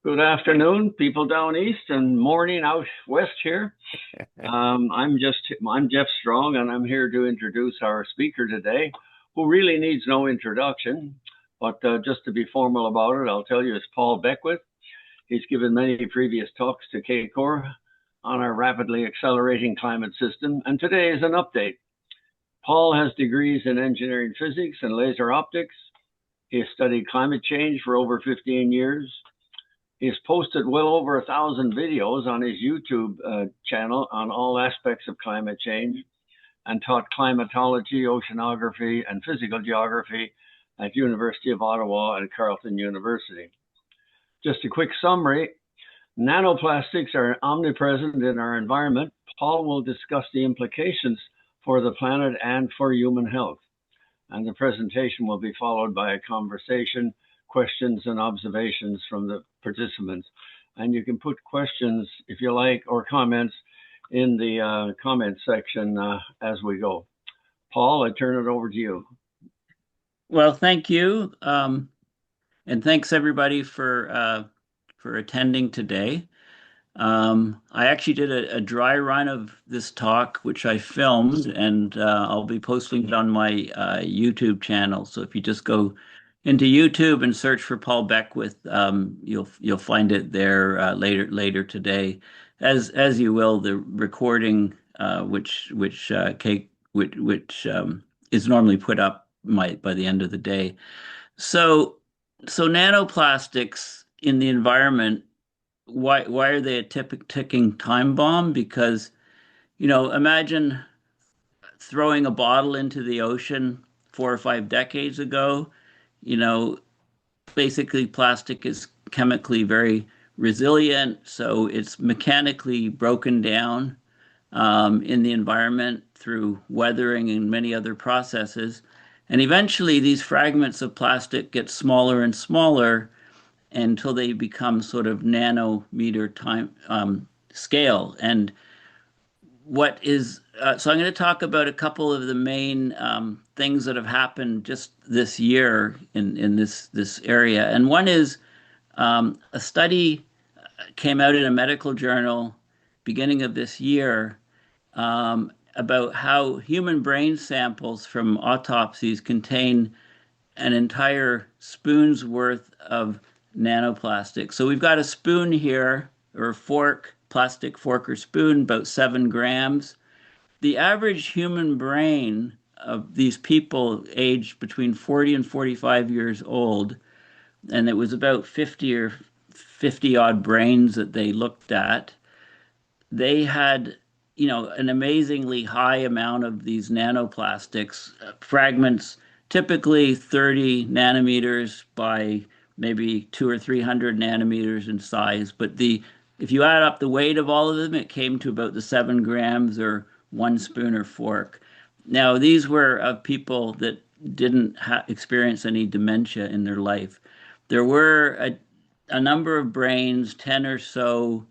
Good afternoon, people down east, and morning out west here. I'm Jeff Strong, and I'm here to introduce our speaker today, who really needs no introduction. But just to be formal about it, I'll tell you it's Paul Beckwith. He's given many previous talks to CACOR on our rapidly accelerating climate system, and today is an update. Paul has degrees in engineering physics and laser optics. He has studied climate change for over 15 years. He's posted well over 1,000 videos on his YouTube channel on all aspects of climate change and taught climatology, oceanography, and physical geography at University of Ottawa and Carleton University. Just a quick summary. Nanoplastics are omnipresent in our environment. Paul will discuss the implications for the planet and for human health. And the presentation will be followed by a conversation, questions and observations from the participants. And you can put questions, if you like, or comments in the comment section as we go. Paul, I turn it over to you. Well, thank you, and thanks everybody for attending today. I actually did a dry run of this talk, which I filmed, and I'll be posting it on my YouTube channel. So if you just go into YouTube and search for Paul Beckwith, you'll find it there later today, as you will the recording, which is normally put up by the end of the day. So nanoplastics in the environment, why are they a ticking time bomb? Because, imagine throwing a bottle into the ocean 4 or 5 decades ago. You know, Basically plastic is chemically very resilient, so it's mechanically broken down in the environment through weathering and many other processes. And eventually these fragments of plastic get smaller and smaller until they become sort of nanometer time scale. And what is so I'm going to talk about a couple of the main things that have happened just this year in this area. And one is a study came out in a medical journal beginning of this year about how human brain samples from autopsies contain an entire spoon's worth of nanoplastics. So we've got a spoon here, or a fork, plastic fork or spoon, about 7 grams. The average human brain of these people aged between 40 and 45 years old, and it was about 50 odd brains that they looked at, they had an amazingly high amount of these nanoplastics fragments, typically 30 nanometers by maybe 200 or 300 nanometers in size. But if you add up the weight of all of them, it came to about the 7 grams or one spoon or fork. Now, these were of people that didn't experience any dementia in their life. There were a number of brains, 10 or so,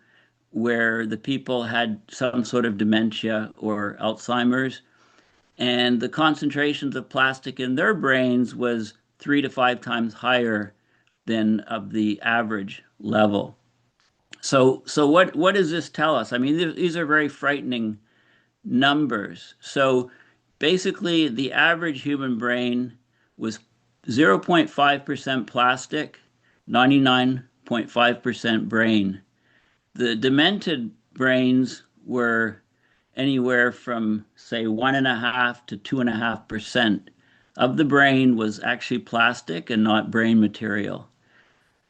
where the people had some sort of dementia or Alzheimer's, and the concentrations of plastic in their brains was 3 to 5 times higher than of the average level. So what does this tell us? I mean, these are very frightening numbers. So basically, the average human brain was 0.5% plastic, 99.5% brain. The demented brains were anywhere from, say, 1.5 to 2.5% of the brain was actually plastic and not brain material.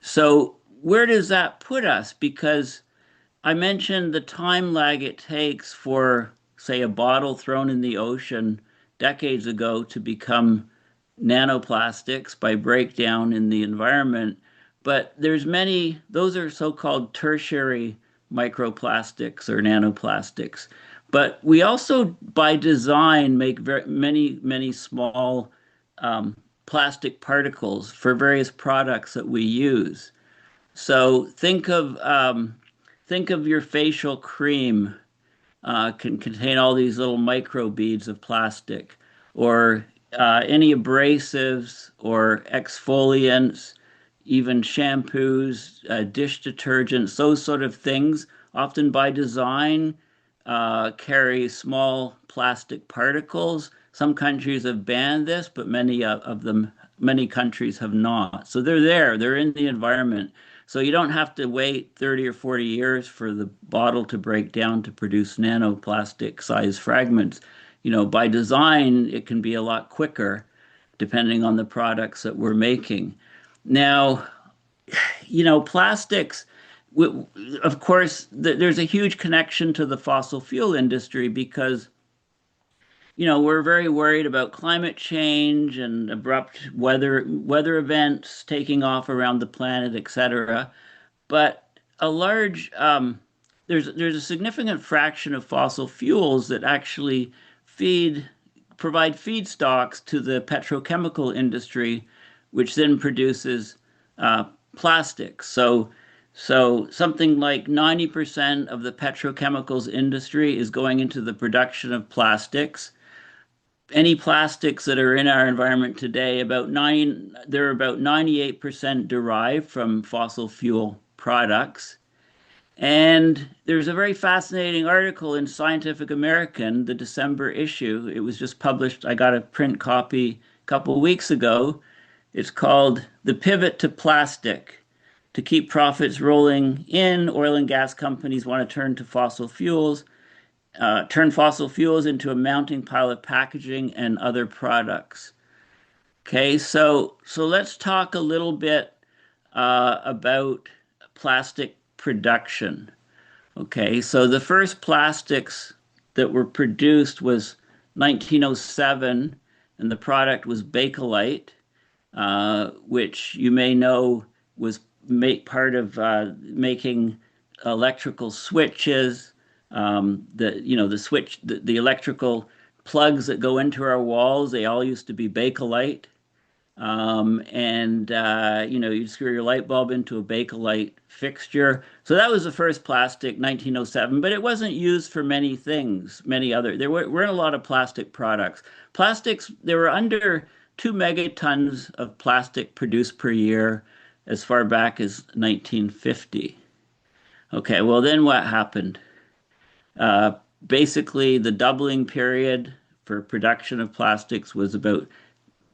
So where does that put us? Because I mentioned the time lag it takes for, say, a bottle thrown in the ocean decades ago to become nanoplastics by breakdown in the environment. But those are so-called tertiary microplastics or nanoplastics. But we also, by design, make many small plastic particles for various products that we use. So think of your facial cream can contain all these little micro beads of plastic, or any abrasives or exfoliants. even shampoos, dish detergents, those sort of things, often by design, carry small plastic particles. Some countries have banned this, but many countries have not. So they're there, they're in the environment. So you don't have to wait 30 or 40 years for the bottle to break down to produce nanoplastic size fragments. By design, it can be a lot quicker depending on the products that we're making. Now, plastics, of course, there's a huge connection to the fossil fuel industry because, we're very worried about climate change and abrupt weather events taking off around the planet, etc. But a large there's a significant fraction of fossil fuels that actually feed provide feedstocks to the petrochemical industry, which then produces plastics. So something like 90% of the petrochemicals industry is going into the production of plastics. Any plastics that are in our environment today, they're about 98% derived from fossil fuel products. And there's a very fascinating article in Scientific American, the December issue. It was just published. I got a print copy a couple of weeks ago. It's called The Pivot to Plastic. To keep profits rolling in, oil and gas companies want to turn fossil fuels into a mounting pile of packaging and other products. Okay, so let's talk a little bit about plastic production. Okay, so the first plastics that were produced was 1907, and the product was Bakelite, which you may know was part of making electrical switches. The electrical plugs that go into our walls, they all used to be Bakelite. You'd screw your light bulb into a Bakelite fixture. So that was the first plastic, 1907, but it wasn't used for many things, there weren't a lot of plastic products. Plastics, there were under 2 megatons of plastic produced per year as far back as 1950. Okay, well then what happened? Basically, the doubling period for production of plastics was about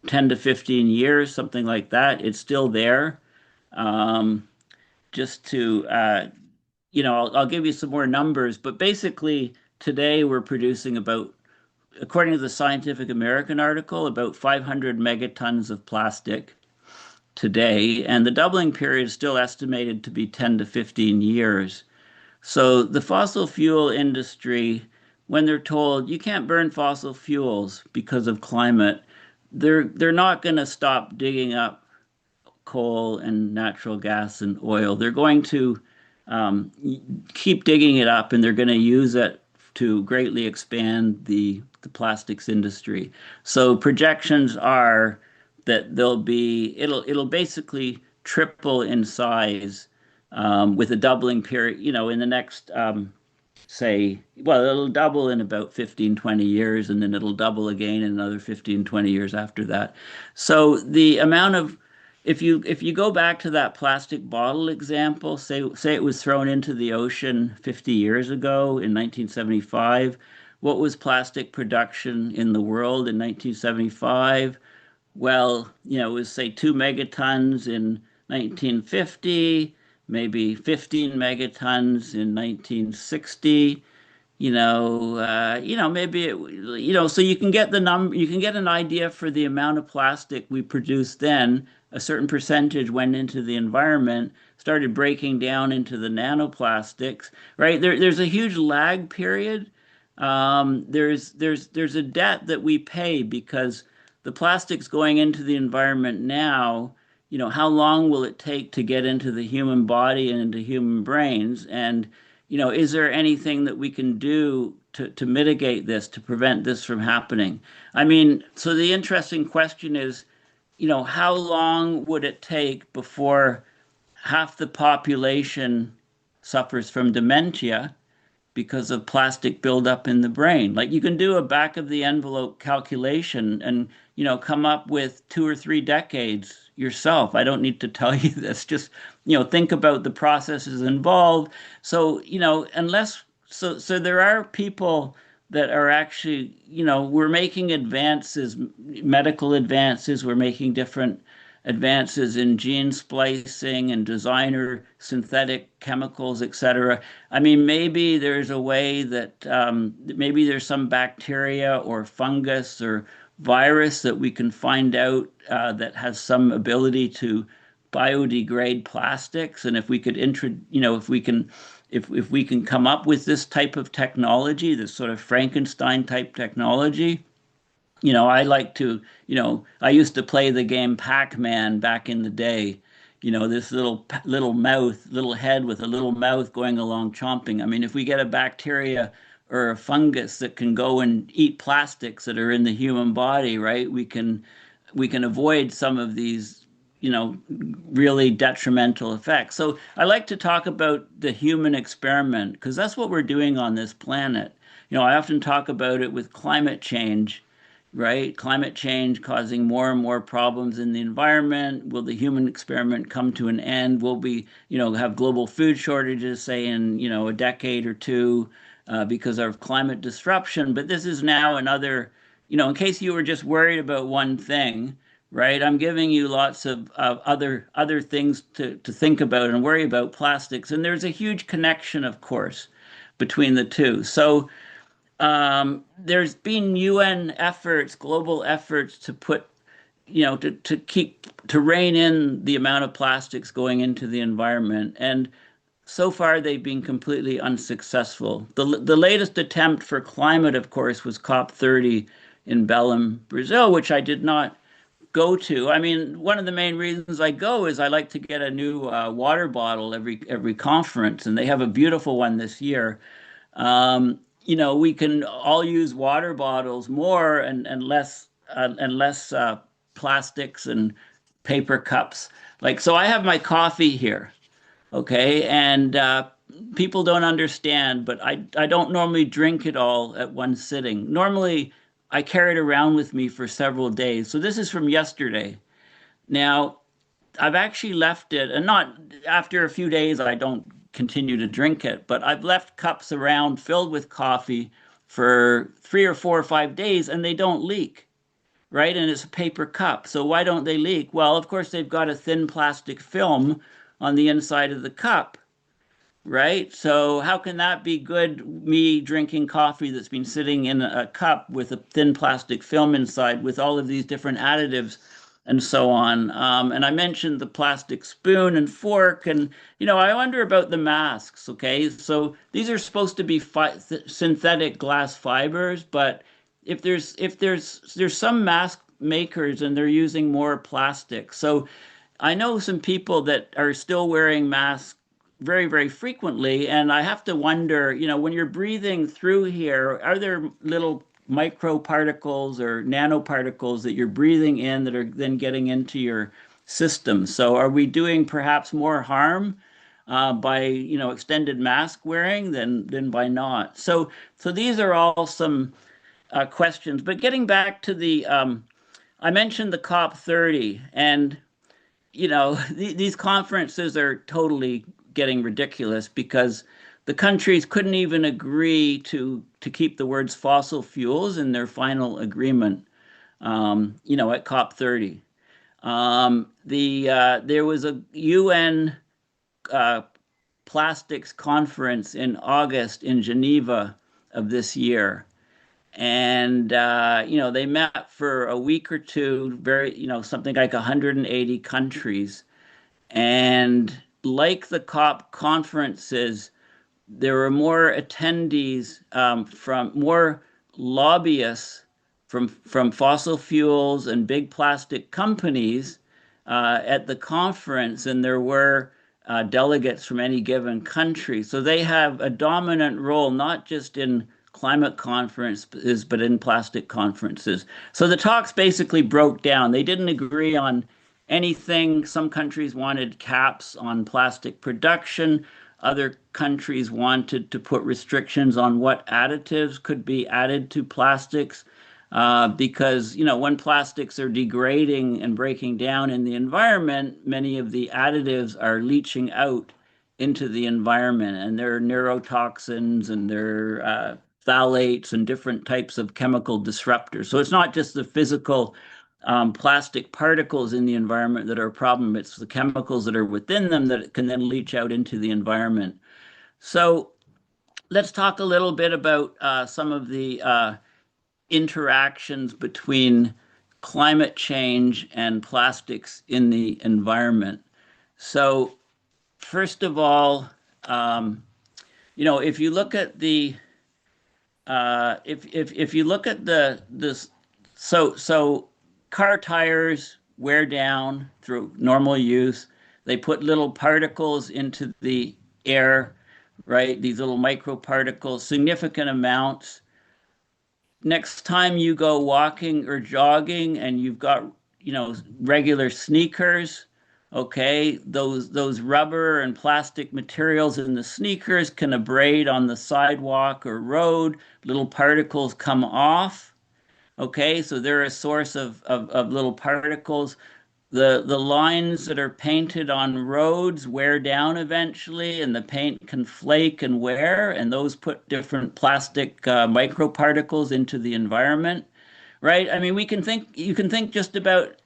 10 to 15 years, something like that. It's still there. Just to, I'll give you some more numbers, but basically today we're producing according to the Scientific American article, about 500 megatons of plastic today, and the doubling period is still estimated to be 10 to 15 years. So the fossil fuel industry, when they're told you can't burn fossil fuels because of climate, they're not going to stop digging up coal and natural gas and oil. They're going to keep digging it up, and they're going to use it to greatly expand the plastics industry. So projections are that it'll basically triple in size with a doubling period, in the next it'll double in about 15, 20 years, and then it'll double again in another 15, 20 years after that. So the amount of, if you go back to that plastic bottle example, say it was thrown into the ocean 50 years ago in 1975, what was plastic production in the world in 1975? Well, it was, say, 2 megatons in 1950, maybe 15 megatons in 1960. So you can get an idea for the amount of plastic we produced then. A certain percentage went into the environment, started breaking down into the nanoplastics, right? There's a huge lag period. There's a debt that we pay because the plastics going into the environment now, how long will it take to get into the human body and into human brains? And, is there anything that we can do to mitigate this, to prevent this from happening? I mean, so the interesting question is, how long would it take before half the population suffers from dementia because of plastic buildup in the brain. Like you can do a back of the envelope calculation and, come up with 2 or 3 decades yourself. I don't need to tell you this. Just, think about the processes involved. So, so there are people that are actually, we're making advances, medical advances, we're making different advances in gene splicing and designer synthetic chemicals, etc. I mean, maybe there's a way that maybe there's some bacteria or fungus or virus that we can find out that has some ability to biodegrade plastics, and if we could if we can come up with this type of technology, this sort of Frankenstein type technology. I like to, I used to play the game Pac-Man back in the day. This little head with a little mouth going along chomping. I mean, if we get a bacteria or a fungus that can go and eat plastics that are in the human body, right? We can avoid some of these, really detrimental effects. So I like to talk about the human experiment because that's what we're doing on this planet. I often talk about it with climate change, right? Climate change causing more and more problems in the environment. Will the human experiment come to an end? Will we, have global food shortages, say in, a decade or two, because of climate disruption? But this is now another, in case you were just worried about one thing, right? I'm giving you lots of other things to think about and worry about plastics. And there's a huge connection, of course, between the two. So there's been UN efforts, global efforts to put, to rein in the amount of plastics going into the environment. And so far, they've been completely unsuccessful. The latest attempt for climate, of course, was COP30 in Belém, Brazil, which I did not go to. I mean, one of the main reasons I go is I like to get a new water bottle every conference, and they have a beautiful one this year. We can all use water bottles more and less plastics and paper cups. Like, so I have my coffee here, okay, and people don't understand, but I don't normally drink it all at one sitting. Normally, I carry it around with me for several days. So this is from yesterday. Now, I've actually left it, and not after a few days, I don't continue to drink it, but I've left cups around filled with coffee for 3 or 4 or 5 days and they don't leak, right? And it's a paper cup. So why don't they leak? Well, of course, they've got a thin plastic film on the inside of the cup, right? So how can that be good, me drinking coffee that's been sitting in a cup with a thin plastic film inside with all of these different additives and so on? And I mentioned the plastic spoon and fork, and I wonder about the masks. Okay, so these are supposed to be synthetic glass fibers, but if there's some mask makers and they're using more plastic. So I know some people that are still wearing masks very, very frequently, and I have to wonder, when you're breathing through here, are there little microparticles or nanoparticles that you're breathing in that are then getting into your system? So are we doing perhaps more harm by extended mask wearing than by not? So these are all some questions. But getting back to I mentioned the COP30, and these conferences are totally getting ridiculous because the countries couldn't even agree to keep the words fossil fuels in their final agreement, at COP30. There was a UN plastics conference in August in Geneva of this year. And, they met for a week or two, something like 180 countries. And like the COP conferences, there were more attendees from more lobbyists from fossil fuels and big plastic companies at the conference than there were delegates from any given country. So they have a dominant role, not just in climate conferences, but in plastic conferences. So the talks basically broke down. They didn't agree on anything. Some countries wanted caps on plastic production. Other countries wanted to put restrictions on what additives could be added to plastics because, when plastics are degrading and breaking down in the environment, many of the additives are leaching out into the environment, and there are neurotoxins and there are phthalates and different types of chemical disruptors. So it's not just the physical plastic particles in the environment that are a problem, it's the chemicals that are within them that can then leach out into the environment. So let's talk a little bit about some of the interactions between climate change and plastics in the environment. So first of all, if you look at the if you look at this, so car tires wear down through normal use. They put little particles into the air, right? These little microparticles, significant amounts. Next time you go walking or jogging and you've got, regular sneakers, okay, those rubber and plastic materials in the sneakers can abrade on the sidewalk or road. Little particles come off. Okay, so they're a source of little particles. The lines that are painted on roads wear down eventually, and the paint can flake and wear, and those put different plastic microparticles into the environment, right? I mean, you can think just about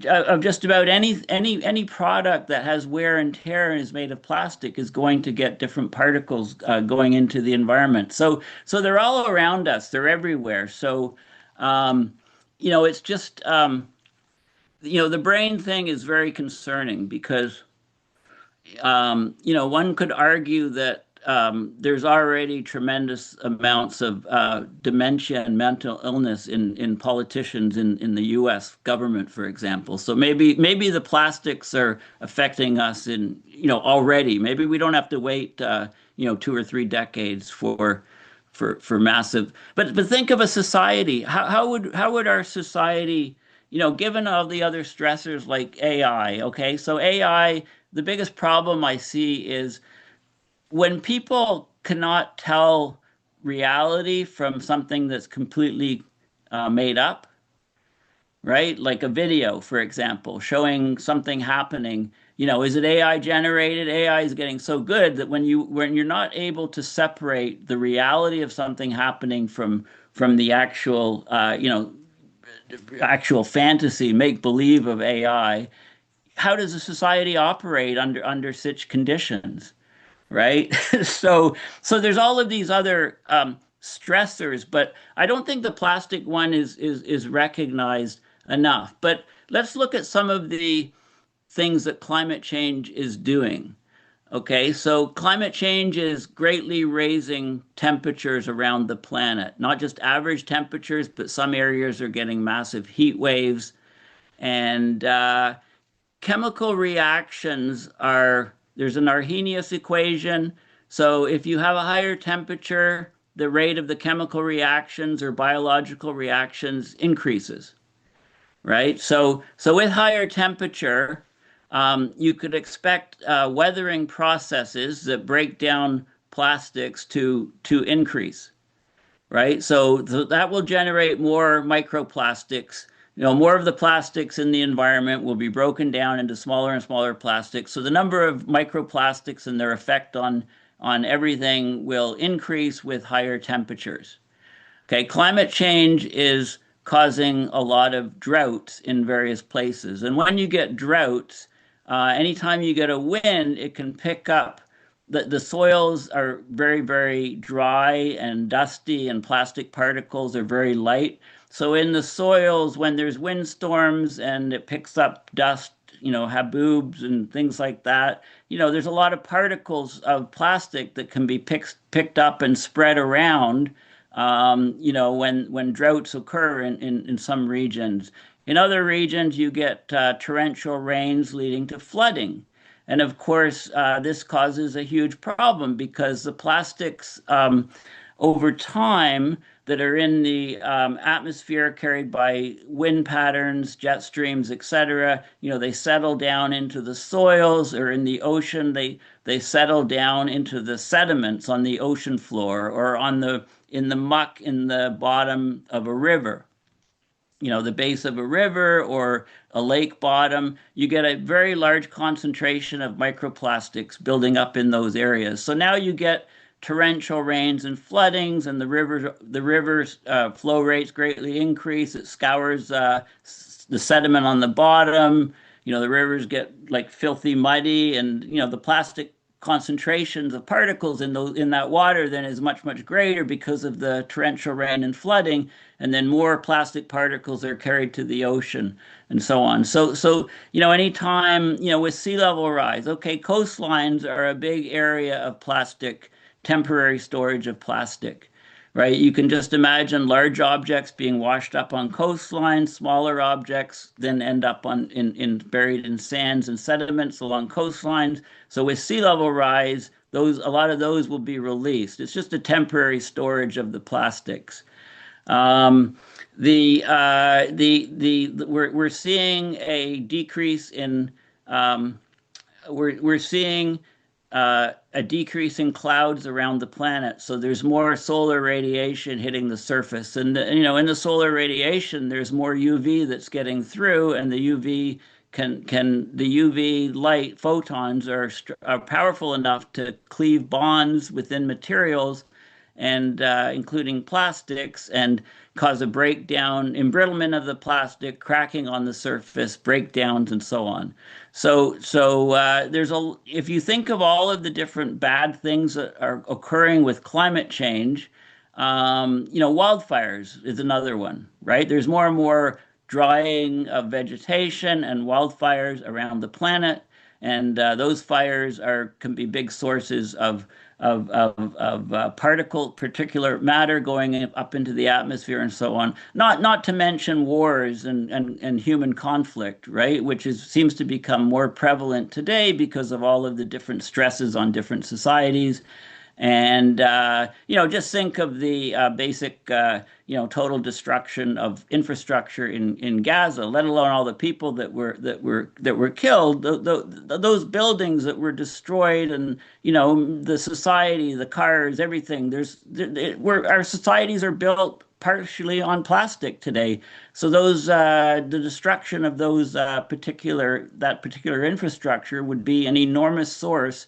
of just about any product that has wear and tear and is made of plastic is going to get different particles going into the environment. So they're all around us. They're everywhere. So it's just the brain thing is very concerning because one could argue that there's already tremendous amounts of dementia and mental illness in politicians in the U.S. government, for example. So maybe the plastics are affecting us already. Maybe we don't have to wait 2 or 3 decades for massive. But think of a society. How would our society, given all the other stressors like AI? Okay, so AI. The biggest problem I see is when people cannot tell reality from something that's completely made up, right? Like a video, for example, showing something happening. Is it AI generated? AI is getting so good that when you're not able to separate the reality of something happening from the actual actual fantasy make believe of AI, how does a society operate under such conditions? Right? So there's all of these other stressors, but I don't think the plastic one is recognized enough. But let's look at some of the things that climate change is doing. Okay, so climate change is greatly raising temperatures around the planet, not just average temperatures, but some areas are getting massive heat waves. And chemical reactions there's an Arrhenius equation. So if you have a higher temperature, the rate of the chemical reactions or biological reactions increases, right? So with higher temperature, you could expect weathering processes that break down plastics to increase, right? So that will generate more microplastics. More of the plastics in the environment will be broken down into smaller and smaller plastics. So the number of microplastics and their effect on everything will increase with higher temperatures. Okay, climate change is causing a lot of droughts in various places. And when you get droughts, anytime you get a wind, it can pick up. The soils are very, very dry and dusty, and plastic particles are very light. So in the soils, when there's windstorms and it picks up dust, haboobs and things like that, there's a lot of particles of plastic that can be picked up and spread around, when droughts occur in some regions. In other regions, you get torrential rains leading to flooding. And of course, this causes a huge problem because the plastics over time that are in the atmosphere carried by wind patterns, jet streams, etc. They settle down into the soils, or in the ocean, they settle down into the sediments on the ocean floor, or in the muck in the bottom of a river. The base of a river or a lake bottom, you get a very large concentration of microplastics building up in those areas. So now you get torrential rains and floodings, and the river's flow rates greatly increase. It scours the sediment on the bottom. The rivers get like filthy muddy, and the plastic concentrations of particles in that water then is much, much greater because of the torrential rain and flooding, and then more plastic particles are carried to the ocean and so on. So anytime, with sea level rise, okay, coastlines are a big area of plastic, temporary storage of plastic, right? You can just imagine large objects being washed up on coastlines, smaller objects then end up buried in sands and sediments along coastlines. So with sea level rise, a lot of those will be released. It's just a temporary storage of the plastics. Um, we're seeing a decrease in we're seeing a decrease in clouds around the planet. So there's more solar radiation hitting the surface, and in the solar radiation, there's more UV that's getting through, and the UV light photons are powerful enough to cleave bonds within materials, and including plastics, and cause a breakdown, embrittlement of the plastic, cracking on the surface, breakdowns, and so on. If you think of all of the different bad things that are occurring with climate change, wildfires is another one, right? There's more and more drying of vegetation and wildfires around the planet, and those fires can be big sources of particulate matter going up into the atmosphere and so on. Not to mention wars and human conflict, right? Which seems to become more prevalent today because of all of the different stresses on different societies. And just think of the basic total destruction of infrastructure in Gaza, let alone all the people that were killed. Those buildings that were destroyed, and the society, the cars, everything. Our societies are built partially on plastic today. So the destruction of that particular infrastructure would be an enormous source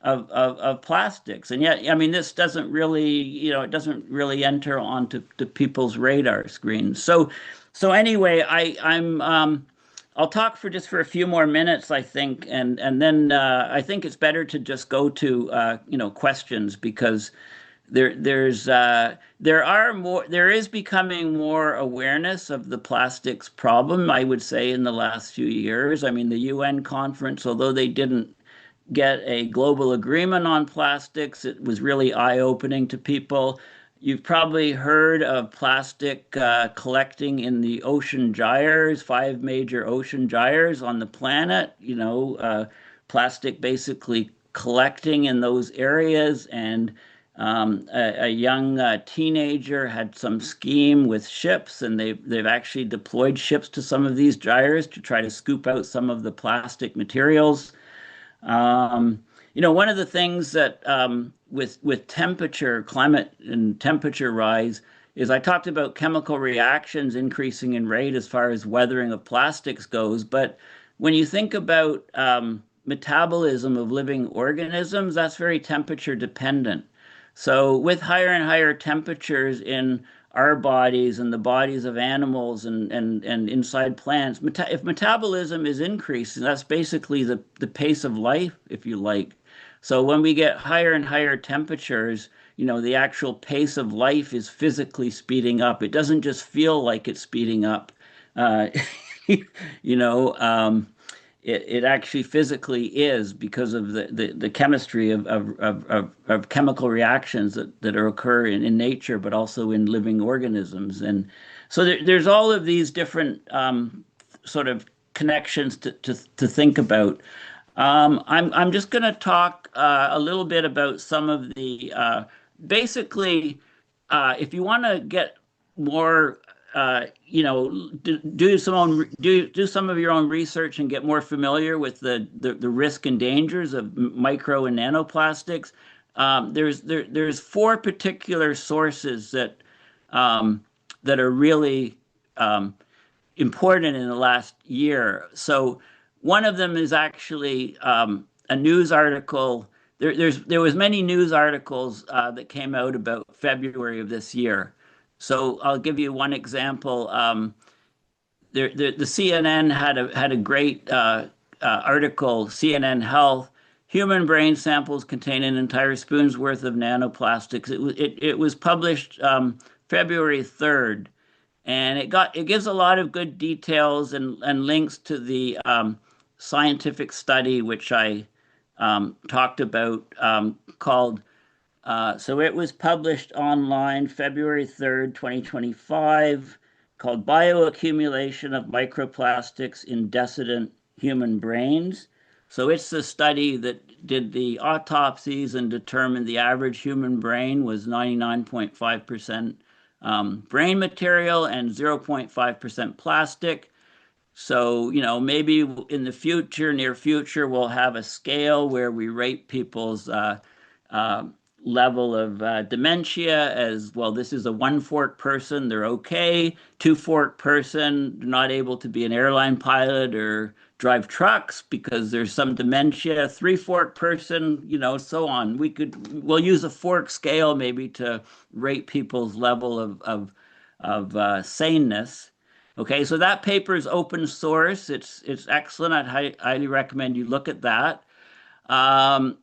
of plastics. And yet, I mean, this doesn't really, it doesn't really enter onto people's radar screens. So anyway, I'll talk for a few more minutes, I think, and then I think it's better to just go to questions, because there is becoming more awareness of the plastics problem, I would say, in the last few years. I mean, the UN conference, although they didn't get a global agreement on plastics, it was really eye-opening to people. You've probably heard of plastic collecting in the ocean gyres, 5 major ocean gyres on the planet. Plastic basically collecting in those areas, and a young teenager had some scheme with ships, and they've actually deployed ships to some of these gyres to try to scoop out some of the plastic materials. One of the things that with climate and temperature rise, is I talked about chemical reactions increasing in rate as far as weathering of plastics goes. But when you think about metabolism of living organisms, that's very temperature dependent. So with higher and higher temperatures in our bodies and the bodies of animals and inside plants, if metabolism is increasing, that's basically the pace of life, if you like. So when we get higher and higher temperatures, the actual pace of life is physically speeding up. It doesn't just feel like it's speeding up. It actually physically is, because of the chemistry of chemical reactions that are occurring in nature, but also in living organisms. And so there's all of these different sort of connections to think about. I'm just going to talk a little bit about some of the basically, if you want to get more, do some of your own research and get more familiar with the risk and dangers of micro and nanoplastics. There's four particular sources that are really important in the last year. So one of them is actually a news article. There was many news articles that came out about February of this year. So I'll give you one example. The CNN had a great article, CNN Health. Human brain samples contain an entire spoon's worth of nanoplastics. It was published February 3rd, and it gives a lot of good details and links to the scientific study which I talked about called so it was published online February 3rd, 2025, called Bioaccumulation of Microplastics in Decedent Human Brains. So it's the study that did the autopsies and determined the average human brain was 99.5% brain material and 0.5% plastic. So, maybe in the future, near future, we'll have a scale where we rate people's uh, level of dementia as well. This is a one fork person, they're okay. Two fork person, not able to be an airline pilot or drive trucks because there's some dementia. Three fork person, so on. We'll use a fork scale maybe to rate people's level of saneness. Okay, so that paper is open source. It's excellent. Highly recommend you look at that. Um,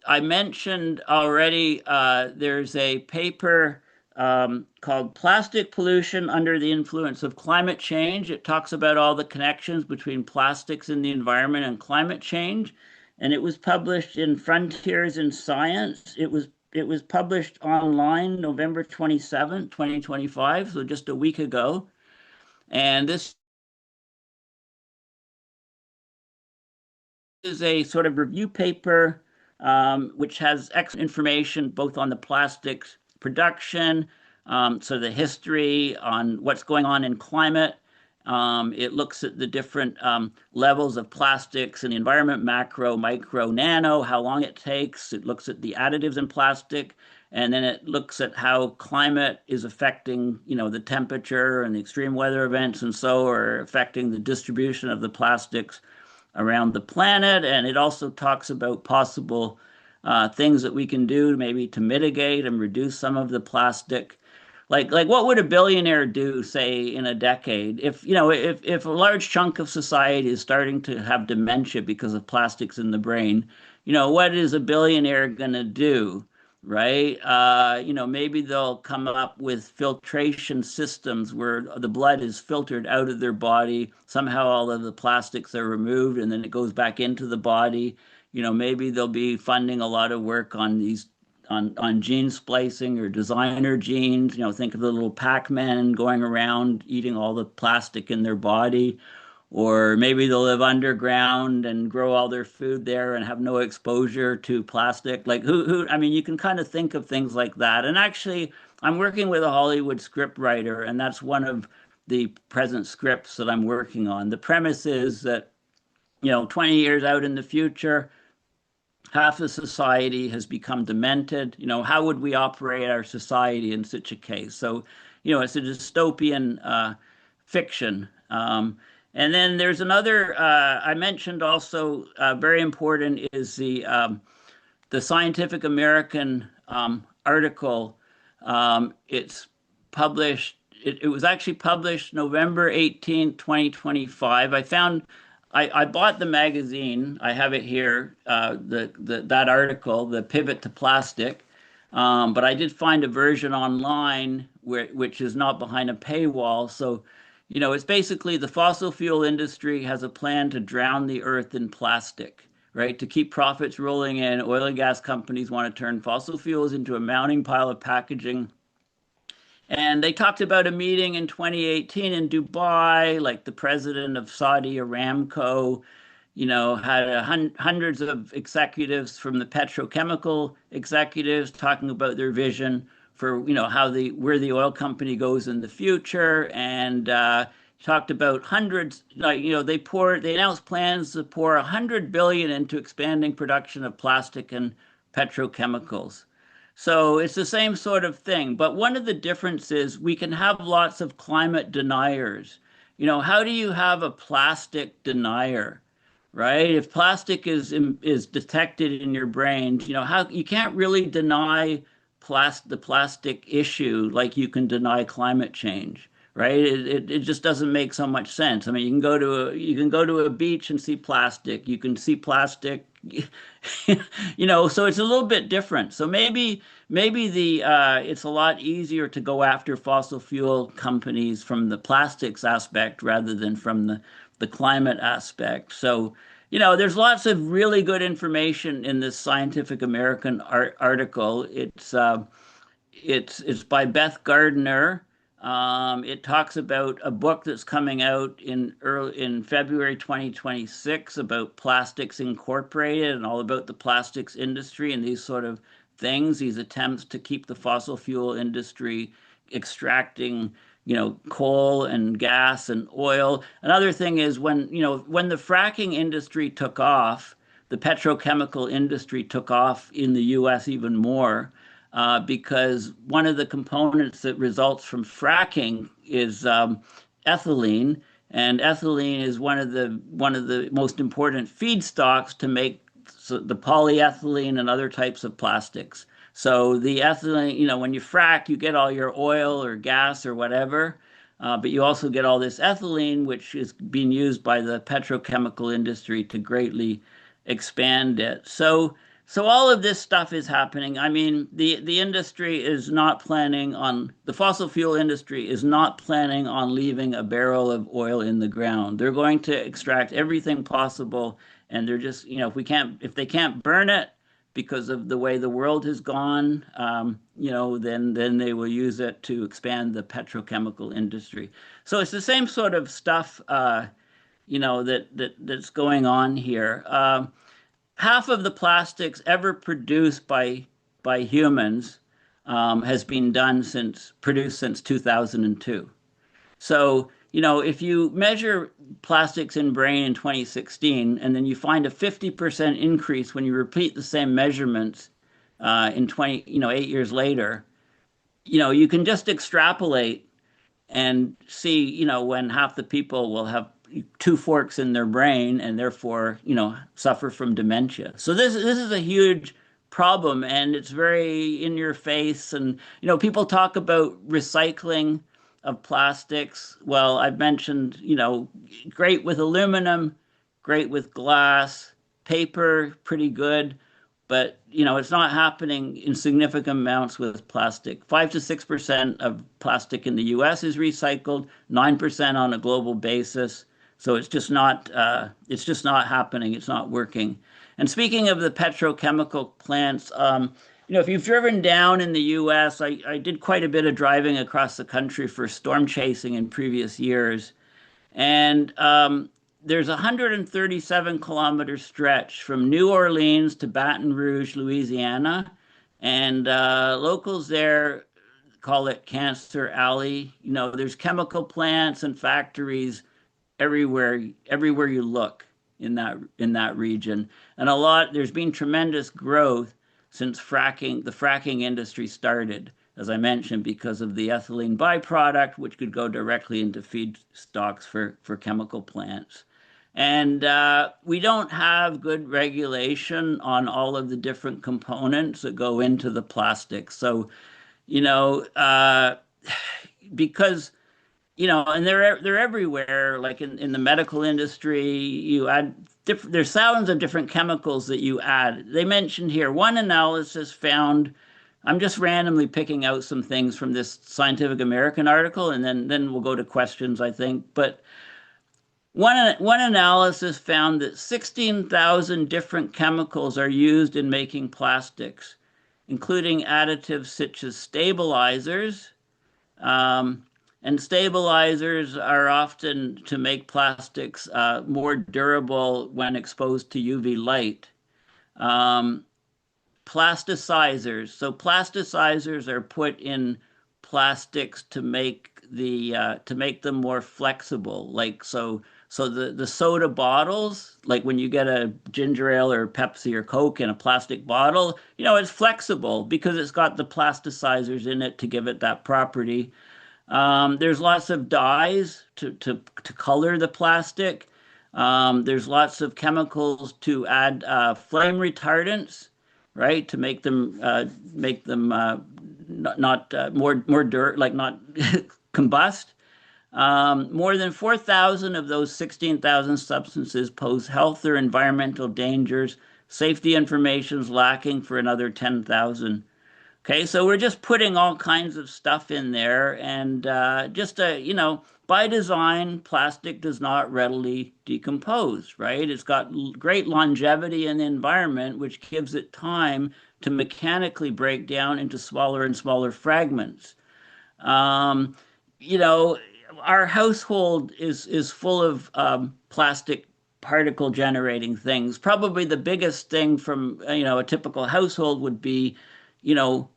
I mentioned already there's a paper called Plastic Pollution Under the Influence of Climate Change. It talks about all the connections between plastics in the environment and climate change. And it was published in Frontiers in Science. It was published online November 27th, 2025, so just a week ago. And this is a sort of review paper which has excellent information both on the plastics production, so the history on what's going on in climate. It looks at the different levels of plastics in the environment, macro, micro, nano, how long it takes. It looks at the additives in plastic, and then it looks at how climate is affecting, the temperature and the extreme weather events and so are affecting the distribution of the plastics around the planet. And it also talks about possible things that we can do maybe to mitigate and reduce some of the plastic. Like what would a billionaire do, say, in a decade? If a large chunk of society is starting to have dementia because of plastics in the brain, what is a billionaire gonna do? Right? Maybe they'll come up with filtration systems where the blood is filtered out of their body. Somehow all of the plastics are removed and then it goes back into the body. Maybe they'll be funding a lot of work on these on gene splicing or designer genes. Think of the little Pac-Man going around eating all the plastic in their body. Or maybe they'll live underground and grow all their food there and have no exposure to plastic. Like I mean, you can kind of think of things like that. And actually, I'm working with a Hollywood script writer, and that's one of the present scripts that I'm working on. The premise is that, 20 years out in the future, half the society has become demented. How would we operate our society in such a case? So, it's a dystopian fiction. And then there's another I mentioned also very important is the Scientific American article. It's published. It was actually published November 18th, 2025. I bought the magazine. I have it here. That article, the Pivot to Plastic. But I did find a version online which is not behind a paywall. So, it's basically the fossil fuel industry has a plan to drown the earth in plastic, right? To keep profits rolling in, oil and gas companies want to turn fossil fuels into a mounting pile of packaging. And they talked about a meeting in 2018 in Dubai, like the president of Saudi Aramco had hundreds of executives from the petrochemical executives talking about their vision for, where the oil company goes in the future. And talked about hundreds, they announced plans to pour 100 billion into expanding production of plastic and petrochemicals. So it's the same sort of thing. But one of the differences, we can have lots of climate deniers. How do you have a plastic denier? Right? If plastic is detected in your brain, how you can't really deny the plastic issue like you can deny climate change, right? It just doesn't make so much sense. I mean, you can go to a beach and see plastic. You can see plastic, so it's a little bit different. So maybe the it's a lot easier to go after fossil fuel companies from the plastics aspect rather than from the climate aspect. So, there's lots of really good information in this Scientific American article. It's by Beth Gardner. It talks about a book that's coming out in February 2026 about Plastics Incorporated and all about the plastics industry and these sort of things, these attempts to keep the fossil fuel industry extracting, coal and gas and oil. Another thing is when the fracking industry took off, the petrochemical industry took off in the US even more because one of the components that results from fracking is ethylene, and ethylene is one of the most important feedstocks to make the polyethylene and other types of plastics. So the ethylene, when you frack, you get all your oil or gas or whatever, but you also get all this ethylene, which is being used by the petrochemical industry to greatly expand it. So all of this stuff is happening. I mean, the industry is not planning on, the fossil fuel industry is not planning on leaving a barrel of oil in the ground. They're going to extract everything possible, and they're just, if they can't burn it because of the way the world has gone, then they will use it to expand the petrochemical industry. So it's the same sort of stuff, that's going on here. Half of the plastics ever produced by humans has been produced since 2002. So, if you measure plastics in brain in 2016 and then you find a 50% increase when you repeat the same measurements in 8 years later, you can just extrapolate and see, when half the people will have two forks in their brain and therefore, suffer from dementia. So this is a huge problem, and it's very in your face. And, people talk about recycling of plastics. Well, I've mentioned, great with aluminum, great with glass, paper, pretty good. But, it's not happening in significant amounts with plastic. 5 to 6% of plastic in the US is recycled, 9% on a global basis. So it's just not happening. It's not working. And speaking of the petrochemical plants, if you've driven down in the US, I did quite a bit of driving across the country for storm chasing in previous years. And there's a 137-kilometer stretch from New Orleans to Baton Rouge, Louisiana. And locals there call it Cancer Alley. There's chemical plants and factories everywhere you look in that region. And there's been tremendous growth since the fracking industry started, as I mentioned, because of the ethylene byproduct, which could go directly into feedstocks for chemical plants. And we don't have good regulation on all of the different components that go into the plastics. So, because and they're everywhere. Like in the medical industry, you add there's thousands of different chemicals that you add. They mentioned here one analysis found. I'm just randomly picking out some things from this Scientific American article, and then we'll go to questions, I think. But one analysis found that 16,000 different chemicals are used in making plastics, including additives such as stabilizers. And stabilizers are often to make plastics more durable when exposed to UV light. Um, Plasticizers. So plasticizers are put in plastics to make them more flexible. So the soda bottles, like when you get a ginger ale or Pepsi or Coke in a plastic bottle, it's flexible because it's got the plasticizers in it to give it that property. There's lots of dyes to color the plastic. There's lots of chemicals to add flame retardants, right, to make them not more dirt, like not combust. More than 4,000 of those 16,000 substances pose health or environmental dangers. Safety information is lacking for another 10,000. Okay, so we're just putting all kinds of stuff in there, and by design, plastic does not readily decompose, right? It's got great longevity in the environment, which gives it time to mechanically break down into smaller and smaller fragments. Um, you know, our household is full of plastic particle generating things. Probably the biggest thing from a typical household would be, you know,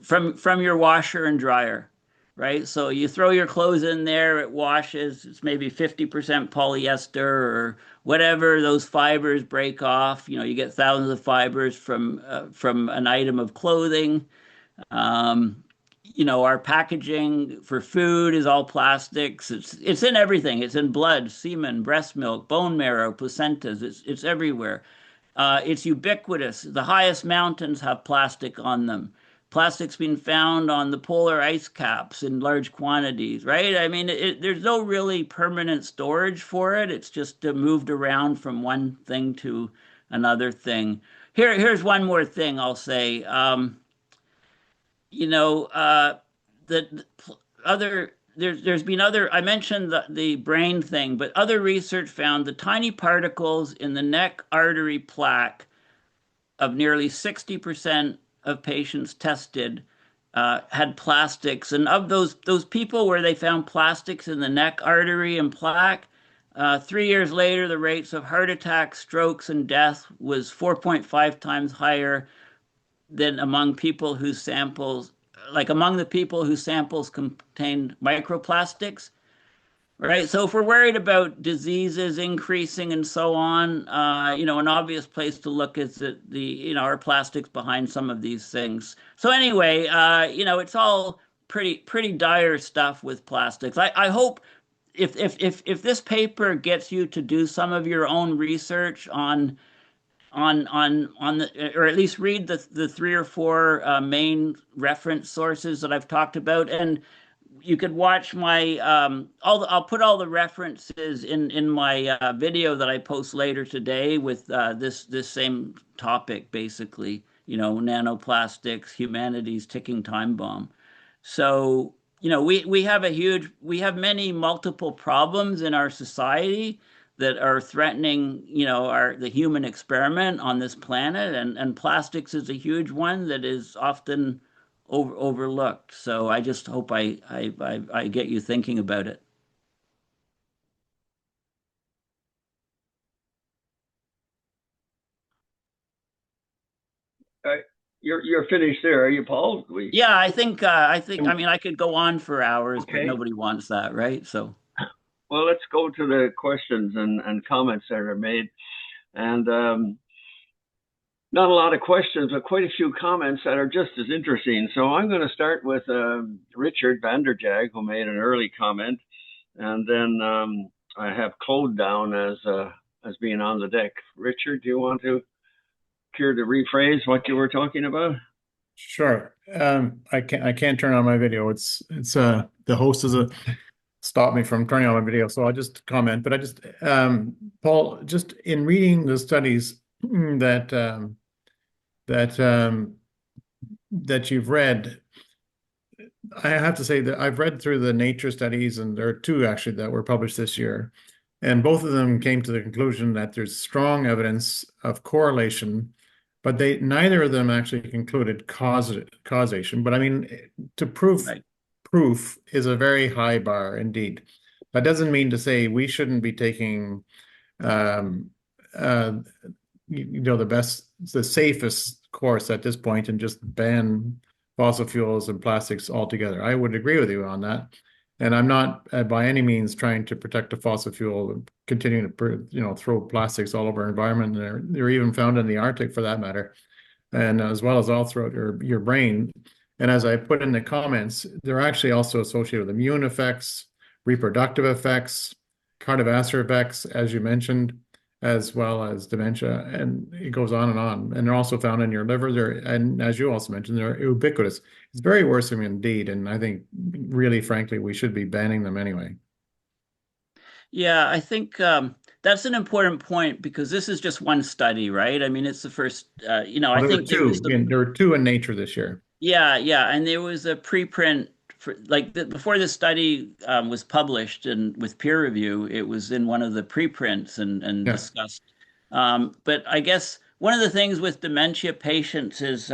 from your washer and dryer, right? So you throw your clothes in there, it washes. It's maybe 50% polyester or whatever. Those fibers break off. You get thousands of fibers from an item of clothing. Um, our packaging for food is all plastics. It's in everything. It's in blood, semen, breast milk, bone marrow, placentas. It's everywhere. It's ubiquitous. The highest mountains have plastic on them. Plastic's been found on the polar ice caps in large quantities, right? I mean, there's no really permanent storage for it. It's just moved around from one thing to another thing. Here's one more thing I'll say. You know, the other there's been other, I mentioned the brain thing, but other research found the tiny particles in the neck artery plaque of nearly 60% of patients tested had plastics. And of those people where they found plastics in the neck artery and plaque, 3 years later, the rates of heart attacks, strokes, and death was 4.5 times higher than among the people whose samples contained microplastics, right? So if we're worried about diseases increasing and so on, an obvious place to look is at our plastics behind some of these things. So anyway, it's all pretty dire stuff with plastics. I hope if this paper gets you to do some of your own research on the, or at least read the three or four main reference sources that I've talked about, and you could watch my I'll put all the references in my video that I post later today with this same topic, basically, nanoplastics, humanity's ticking time bomb. So, we have many multiple problems in our society that are threatening, the human experiment on this planet, and plastics is a huge one that is often overlooked. So I just hope I get you thinking about it. Uh, you're finished there, are you, Paul? Yeah, I mean I could go on for hours, but Okay. nobody wants that, right? So Well, let's go to the questions and comments that are made. And not a lot of questions, but quite a few comments that are just as interesting. So I'm going to start with Richard Vanderjag, who made an early comment, and then I have Claude down as being on the deck. Richard, do you want to care to rephrase what you were talking about? Sure. I can't turn on my video. It's the host has stopped me from turning on my video, so I'll just comment. But I just Paul, just in reading the studies that that that you've read, I have to say that I've read through the nature studies, and there are two actually that were published this year, and both of them came to the conclusion that there's strong evidence of correlation, but neither of them actually concluded causation. But I mean, to prove right. proof is a very high bar indeed. That doesn't mean to say we shouldn't be taking um, uh, the safest course at this point and just ban fossil fuels and plastics altogether. I would agree with you on that. And I'm not by any means trying to protect the fossil fuel and continuing to, throw plastics all over our environment. They're even found in the Arctic for that matter, and as well as all throughout your brain. And as I put in the comments, they're actually also associated with immune effects, reproductive effects, cardiovascular effects, as you mentioned, as well as dementia, and it goes on and on. And they're also found in your liver. And as you also mentioned, they're ubiquitous. It's very worrisome indeed. And I think, really, frankly, we should be banning them anyway. Yeah, I think that's an important point because this is just one study, right? I mean, it's the first, Well, I think there was there were two in Nature this year. yeah, yeah, and there was a preprint for before this study was published and with peer review, it was in one of the preprints and Yeah. discussed. But I guess one of the things with dementia patients is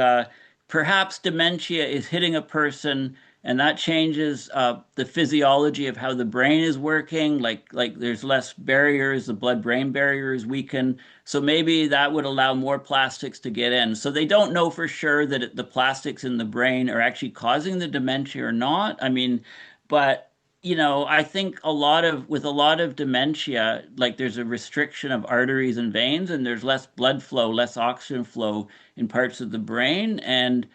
perhaps dementia is hitting a person and that changes the physiology of how the brain is working. Like there's less barriers, the blood-brain barrier is weakened. So maybe that would allow more plastics to get in. So they don't know for sure that the plastics in the brain are actually causing the dementia or not. I mean, but I think with a lot of dementia, like there's a restriction of arteries and veins, and there's less blood flow, less oxygen flow in parts of the brain. And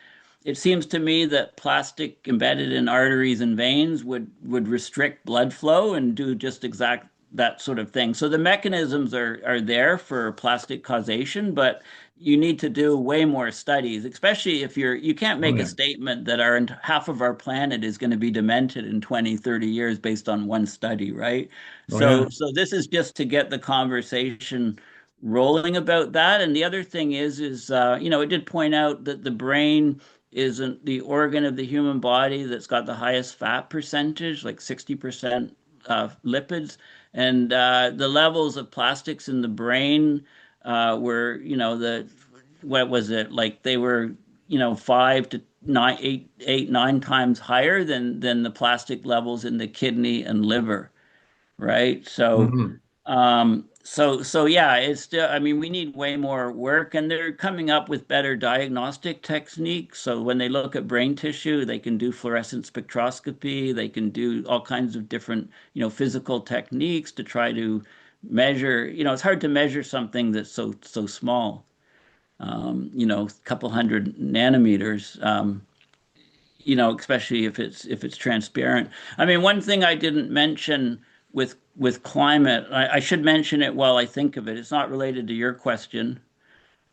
it seems to me that plastic embedded in arteries and veins would restrict blood flow and do just exact that sort of thing. So the mechanisms are there for plastic causation, but you need to do way more studies, especially if you can't Oh, make a yeah. statement that half of our planet is going to be demented in 20, 30 years based on one study, right? Oh, yeah. So this is just to get the conversation rolling about that. And the other thing is it did point out that the brain isn't the organ of the human body that's got the highest fat percentage, like 60% lipids. And the levels of plastics in the brain were, what was it? Like they were, 5 to 9, 8, 9 times higher than the plastic levels in the kidney and liver, right? Hmm. So yeah, it's still, I mean, we need way more work and they're coming up with better diagnostic techniques. So when they look at brain tissue, they can do fluorescent spectroscopy, they can do all kinds of different, physical techniques to try to measure, it's hard to measure something that's so small. A couple hundred nanometers. Especially if it's transparent. I mean, one thing I didn't mention with climate, I should mention it while I think of it. It's not related to your question.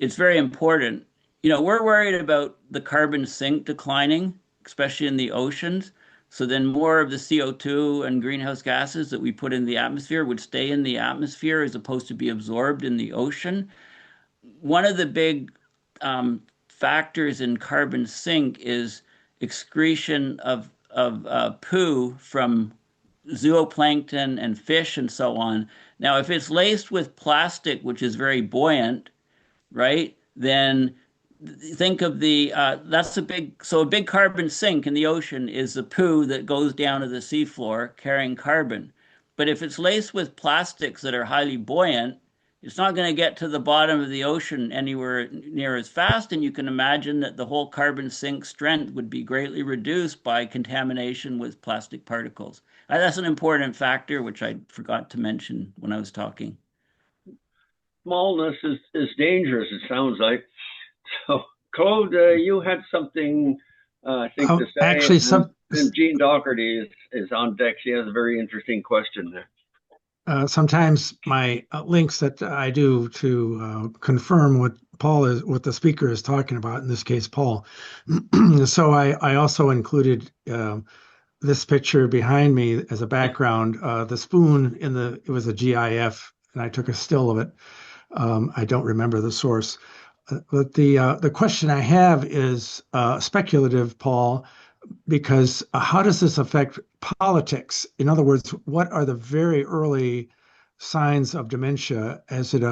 It's very important. We're worried about the carbon sink declining, especially in the oceans. So then more of the CO2 and greenhouse gases that we put in the atmosphere would stay in the atmosphere as opposed to be absorbed in the ocean. One of the big factors in carbon sink is excretion of poo from zooplankton and fish and so on. Now, if it's laced with plastic, which is very buoyant, right, then think of that's a big carbon sink in the ocean is the poo that goes down to the seafloor carrying carbon. But if it's laced with plastics that are highly buoyant, it's not going to get to the bottom of the ocean anywhere near as fast. And you can imagine that the whole carbon sink strength would be greatly reduced by contamination with plastic particles. That's an important factor, which I forgot to mention when I was talking. Smallness is dangerous, it sounds like. So, Claude, you had something, I think, to say. Actually, and Jean Doherty is on deck. She has a very interesting question there. sometimes my links that I do to confirm what the speaker is talking about, in this case, Paul. So I also included this picture behind me as a background. The spoon it was a GIF, and I took a still of it. I don't remember the source. But the question I have is speculative, Paul, because how does this affect politics? In other words, what are the very early signs of dementia as it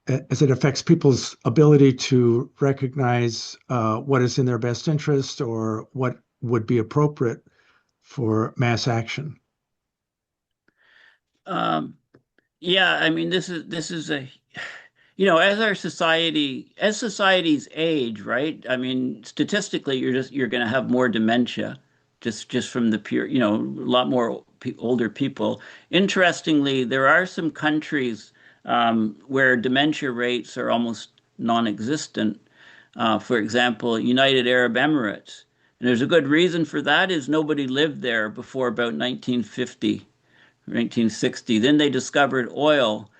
affects people's ability to recognize what is in their best interest or what would be appropriate for mass action? Yeah, I mean, this is a, as societies age, right? I mean, statistically, you're going to have more dementia, just from the pure, a lot more older people. Interestingly, there are some countries where dementia rates are almost non-existent. For example, United Arab Emirates. And there's a good reason for that is nobody lived there before about 1950, 1960. Then they discovered oil,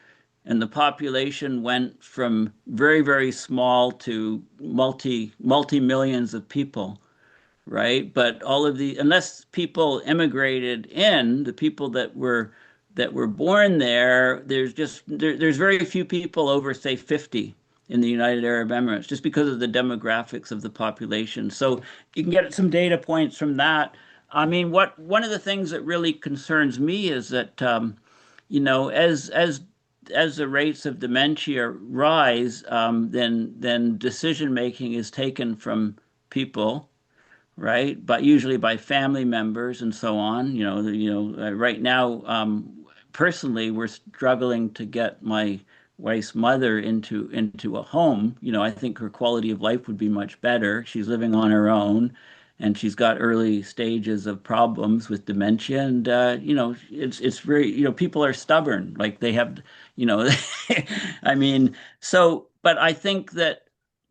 and the population went from very, very small to multi millions of people, right? But all of the, unless people immigrated in, the people that were born there, there's very few people over, say, 50 in the United Arab Emirates, just because of the demographics of the population. So you can get some data points from that. I mean, one of the things that really concerns me is that as the rates of dementia rise, then decision making is taken from people, right? But usually by family members and so on. Right now, personally, we're struggling to get my wife's mother into a home. I think her quality of life would be much better. She's living on her own, and she's got early stages of problems with dementia. And it's very, people are stubborn. Like they have, you know, I mean, so. But I think that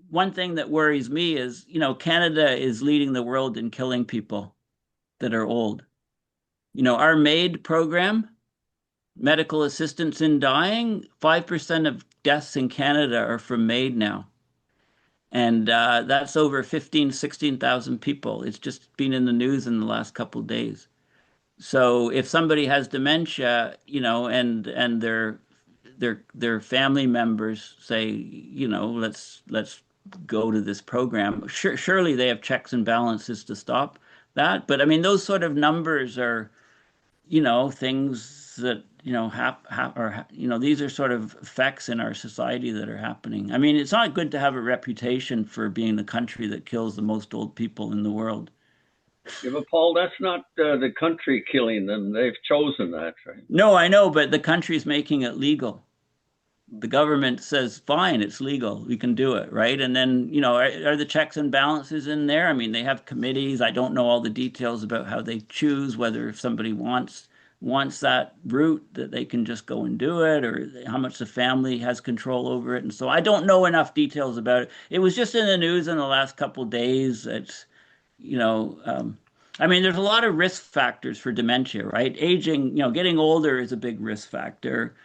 one thing that worries me is, Canada is leading the world in killing people that are old. Our MAID program, medical assistance in dying, 5% of deaths in Canada are from MAID now. And that's over 16,000 people. It's just been in the news in the last couple of days. So if somebody has dementia, and their family members say, let's go to this program. Surely they have checks and balances to stop that. But I mean, those sort of numbers are, things that, these are sort of effects in our society that are happening. I mean, it's not good to have a reputation for being the country that kills the most old people in the world. Yeah, but Paul, that's not the country killing them. They've chosen that, right? No, I know, but the country's making it legal. The government says, fine, it's legal, we can do it, right? And then, are the checks and balances in there? I mean, they have committees. I don't know all the details about how they choose, whether if somebody wants that route, that they can just go and do it, or how much the family has control over it. And so I don't know enough details about it. It was just in the news in the last couple of days. It's, I mean, there's a lot of risk factors for dementia, right? Aging, getting older is a big risk factor.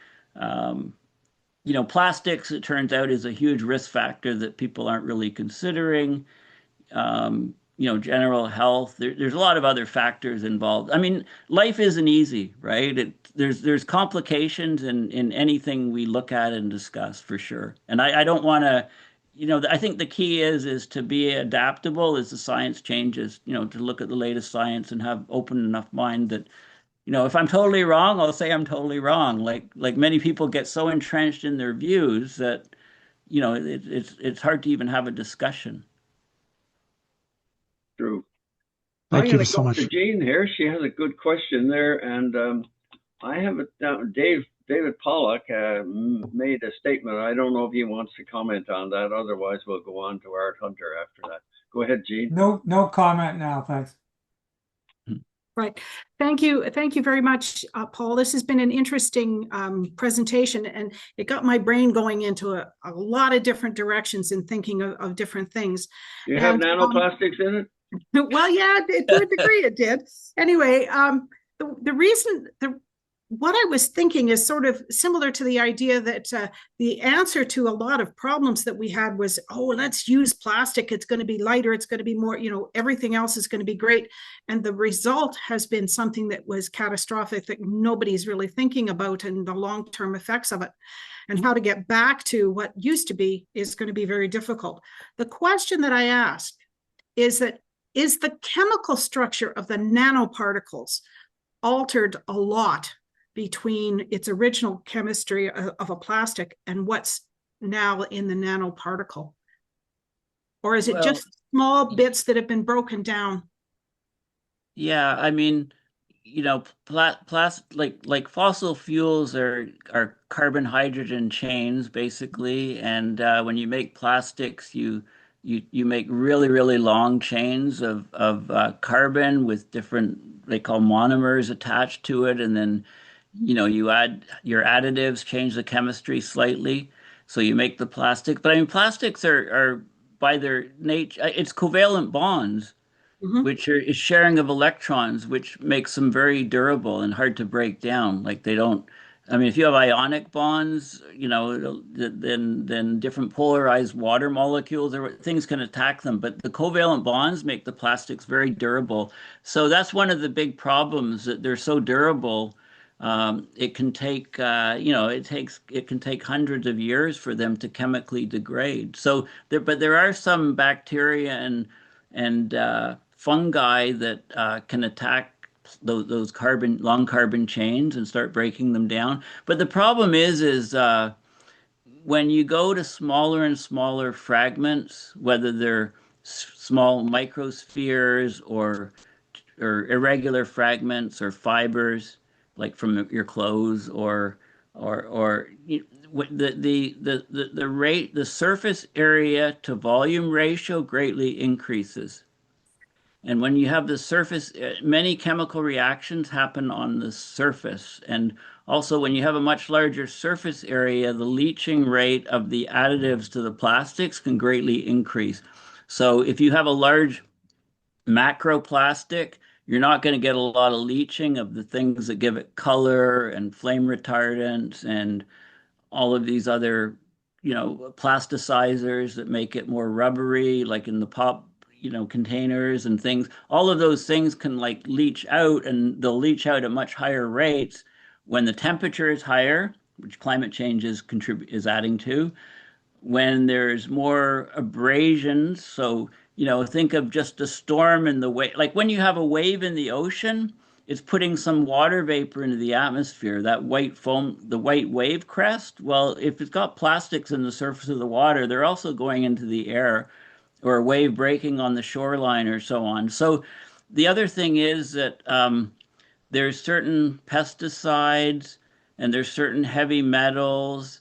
Plastics, it turns out, is a huge risk factor that people aren't really considering. General health. There's a lot of other factors involved. I mean, life isn't easy, right? There's complications in anything we look at and discuss, for sure. And I don't want to, I think the key is to be adaptable as the science changes, to look at the latest science and have open enough mind that, if I'm totally wrong, I'll say I'm totally wrong. Like many people get so entrenched in their views that, it's hard to even have a discussion. True. Thank you so much. To Jean here. She has a good question there, and I have it down. David Pollock made a statement. I don't know if he wants to comment on that. Otherwise, we'll go on to Art Hunter after that. Go ahead, Jean. No comment now. Thanks. Right. Thank you. Thank you very much, Paul. This has been an interesting presentation, and it got my brain going into a lot of different directions and thinking of different things. You have nanoplastics in it? Well, yeah, to a degree it did. Anyway, the reason, what I was thinking is sort of similar to the idea that the answer to a lot of problems that we had was, oh, let's use plastic. It's going to be lighter. It's going to be more, everything else is going to be great. And the result has been something that was catastrophic that nobody's really thinking about, and the long-term effects of it. And how to get back to what used to be is going to be very difficult. The question that I ask is the chemical structure of the nanoparticles altered a lot between its original chemistry of a plastic and what's now in the nanoparticle? Or is it just small bits that have been broken down? Yeah, I mean, like fossil fuels are carbon hydrogen chains basically, and when you make plastics, you make really long chains of carbon with different they call monomers attached to it, and then you add your additives, change the chemistry slightly, so you make the plastic. But I mean, plastics are by their nature, it's covalent bonds Mhm. which is sharing of electrons, which makes them very durable and hard to break down. Like they don't. I mean, if you have ionic bonds, then different polarized water molecules or things can attack them. But the covalent bonds make the plastics very durable. So that's one of the big problems that they're so durable. It can take, it can take hundreds of years for them to chemically degrade. But there are some bacteria and fungi that can attack those long carbon chains and start breaking them down. But the problem is when you go to smaller and smaller fragments, whether they're small microspheres or irregular fragments or fibers, like from your clothes or the surface area to volume ratio greatly increases. And when you have the surface, many chemical reactions happen on the surface. And also, when you have a much larger surface area, the leaching rate of the additives to the plastics can greatly increase. So if you have a large macroplastic, you're not going to get a lot of leaching of the things that give it color and flame retardants and all of these other, plasticizers that make it more rubbery, like in the pop, containers and things. All of those things can like leach out, and they'll leach out at much higher rates when the temperature is higher, which climate change is adding to. When there's more abrasions, so think of just a storm in the wave. Like when you have a wave in the ocean, it's putting some water vapor into the atmosphere, that white foam, the white wave crest. Well, if it's got plastics in the surface of the water, they're also going into the air, or a wave breaking on the shoreline or so on. So the other thing is that there's certain pesticides and there's certain heavy metals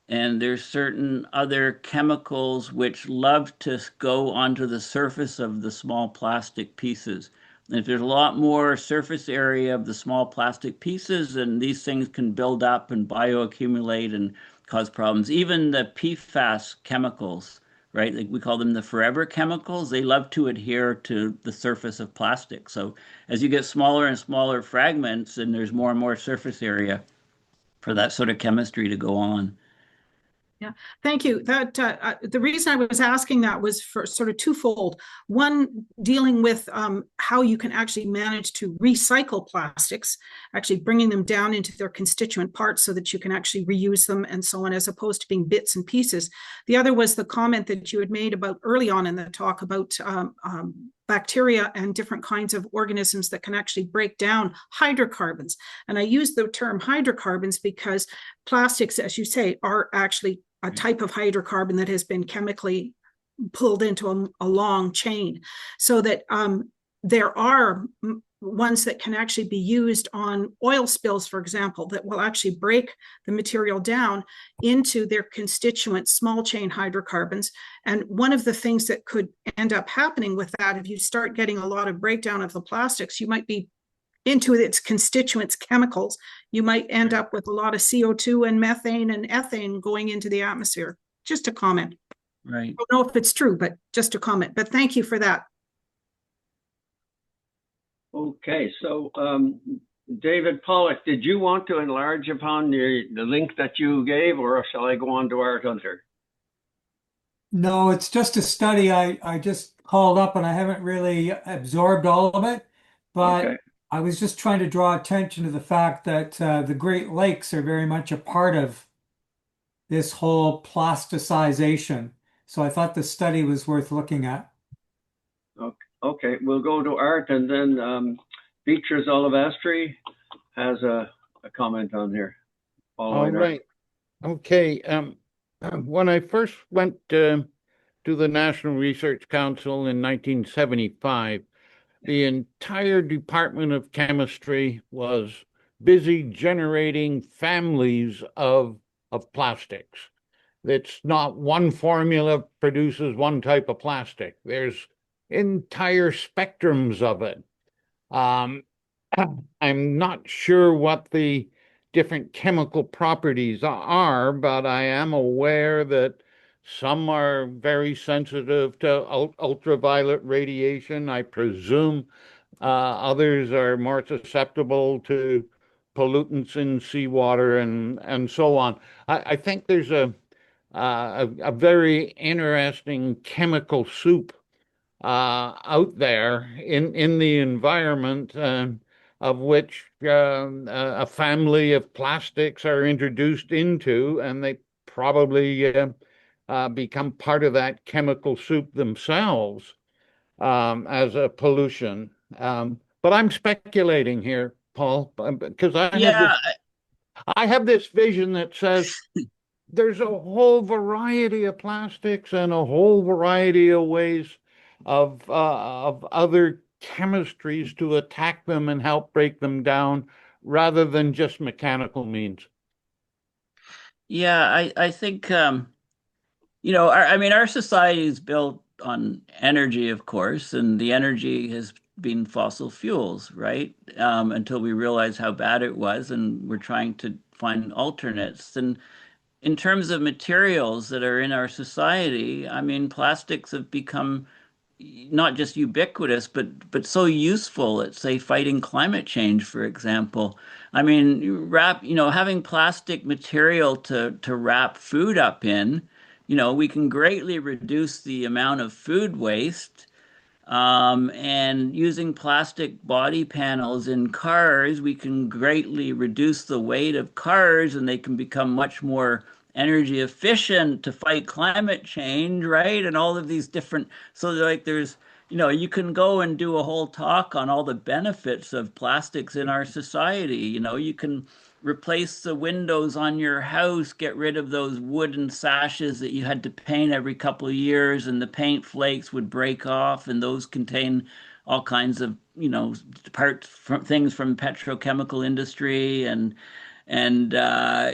and there's certain other chemicals which love to go onto the surface of the small plastic pieces. And if there's a lot more surface area of the small plastic pieces, then these things can build up and bioaccumulate and cause problems. Even the PFAS chemicals, right? Like we call them the forever chemicals. They love to adhere to the surface of plastic. So as you get smaller and smaller fragments, and there's more and more surface area for that sort of chemistry to go on. Yeah, thank you. The reason I was asking that was for sort of twofold. One, dealing with how you can actually manage to recycle plastics, actually bringing them down into their constituent parts so that you can actually reuse them and so on, as opposed to being bits and pieces. The other was the comment that you had made about early on in the talk about bacteria and different kinds of organisms that can actually break down hydrocarbons. And I use the term hydrocarbons because plastics, as you say, are actually a type of hydrocarbon that has been chemically pulled into a long chain, so that there are ones that can actually be used on oil spills, for example, that will actually break the material down into their constituent small chain hydrocarbons. And one of the things that could end up happening with that, if you start getting a lot of breakdown of the plastics, you might be into its constituents chemicals, you might end up with a lot of CO2 and methane and ethane going into the atmosphere. Just a comment. Right. I don't know if it's true, but just a comment. But thank you for that. Okay, so David Pollock, did you want to enlarge upon the link that you gave, or shall I go on to Art Hunter? No, it's just a study I just called up and I haven't really absorbed all of it, but Okay. I was just trying to draw attention to the fact that the Great Lakes are very much a part of this whole plasticization. So I thought the study was worth looking at. Okay, we'll go to Art, and then Beatrice Olivastri has a comment on here. All right. Okay. When I first went to the National Research Council in 1975, the entire Department of Chemistry was busy generating families of plastics. It's not one formula produces one type of plastic. There's entire spectrums of it. I'm not sure what the different chemical properties are, but I am aware that some are very sensitive to ultraviolet radiation. I presume others are more susceptible to pollutants in seawater and so on. I think there's a very interesting chemical soup out there in the environment, of which a family of plastics are introduced into, and they probably become part of that chemical soup themselves as a pollution. But I'm speculating here, Paul, because Yeah, I have this vision that says there's a whole variety of plastics and a whole variety of ways of other chemistries to attack them and help break them down rather than just mechanical means. yeah, I think I mean, our society is built on energy, of course, and the energy has been fossil fuels, right? Until we realize how bad it was, and we're trying to find alternates. And in terms of materials that are in our society, I mean, plastics have become not just ubiquitous, but so useful at, say, fighting climate change, for example. I mean, having plastic material to wrap food up in, we can greatly reduce the amount of food waste. And using plastic body panels in cars, we can greatly reduce the weight of cars and they can become much more energy efficient to fight climate change, right? And all of these different, so like you can go and do a whole talk on all the benefits of plastics in our society. You can replace the windows on your house, get rid of those wooden sashes that you had to paint every couple of years, and the paint flakes would break off, and those contain all kinds of, parts from things from petrochemical industry and now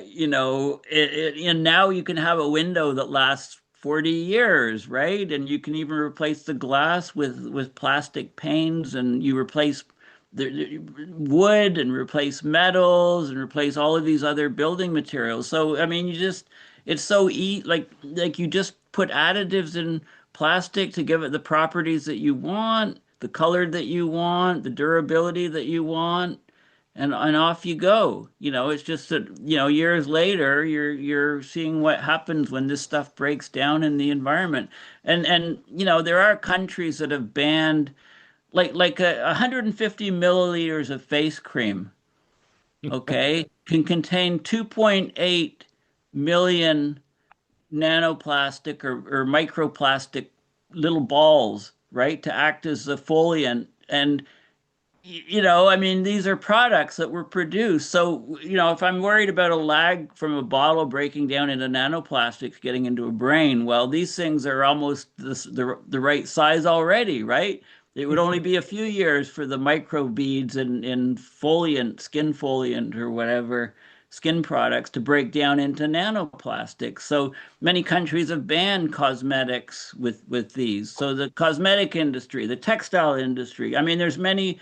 you can have a window that lasts 40 years, right? And you can even replace the glass with plastic panes, and you replace the wood and replace metals and replace all of these other building materials. So I mean, it's so like you just put additives in plastic to give it the properties that you want, the color that you want, the durability that you want, and off you go. It's just that, years later you're seeing what happens when this stuff breaks down in the environment. And there are countries that have banned like 150 milliliters of face cream, okay, can contain 2.8 million nanoplastic or microplastic little balls, right, to act as a foliant. And I mean, these are products that were produced. So, if I'm worried about a lag from a bottle breaking down into nanoplastics getting into a brain, well, these things are almost the right size already, right? It would only be a few years for the microbeads in foliant, skin foliant, or whatever skin products to break down into nanoplastics. So many countries have banned cosmetics with these. So the cosmetic industry, the textile industry, I mean, there's many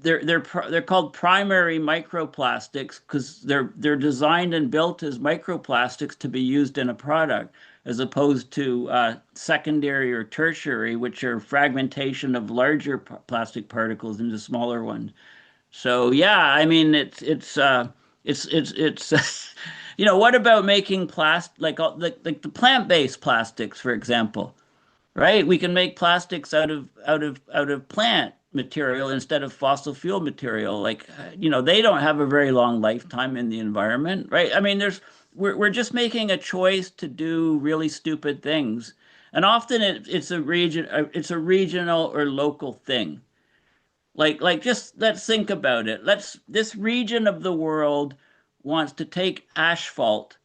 they're called primary microplastics because they're designed and built as microplastics to be used in a product, as opposed to secondary or tertiary, which are fragmentation of larger plastic particles into smaller ones. So yeah, I mean it's what about making like the plant-based plastics, for example? Right? We can make plastics out of plant material instead of fossil fuel material. Like, they don't have a very long lifetime in the environment, right? I mean, we're just making a choice to do really stupid things, and often it's a regional or local thing. Like just let's think about it. This region of the world wants to take asphalt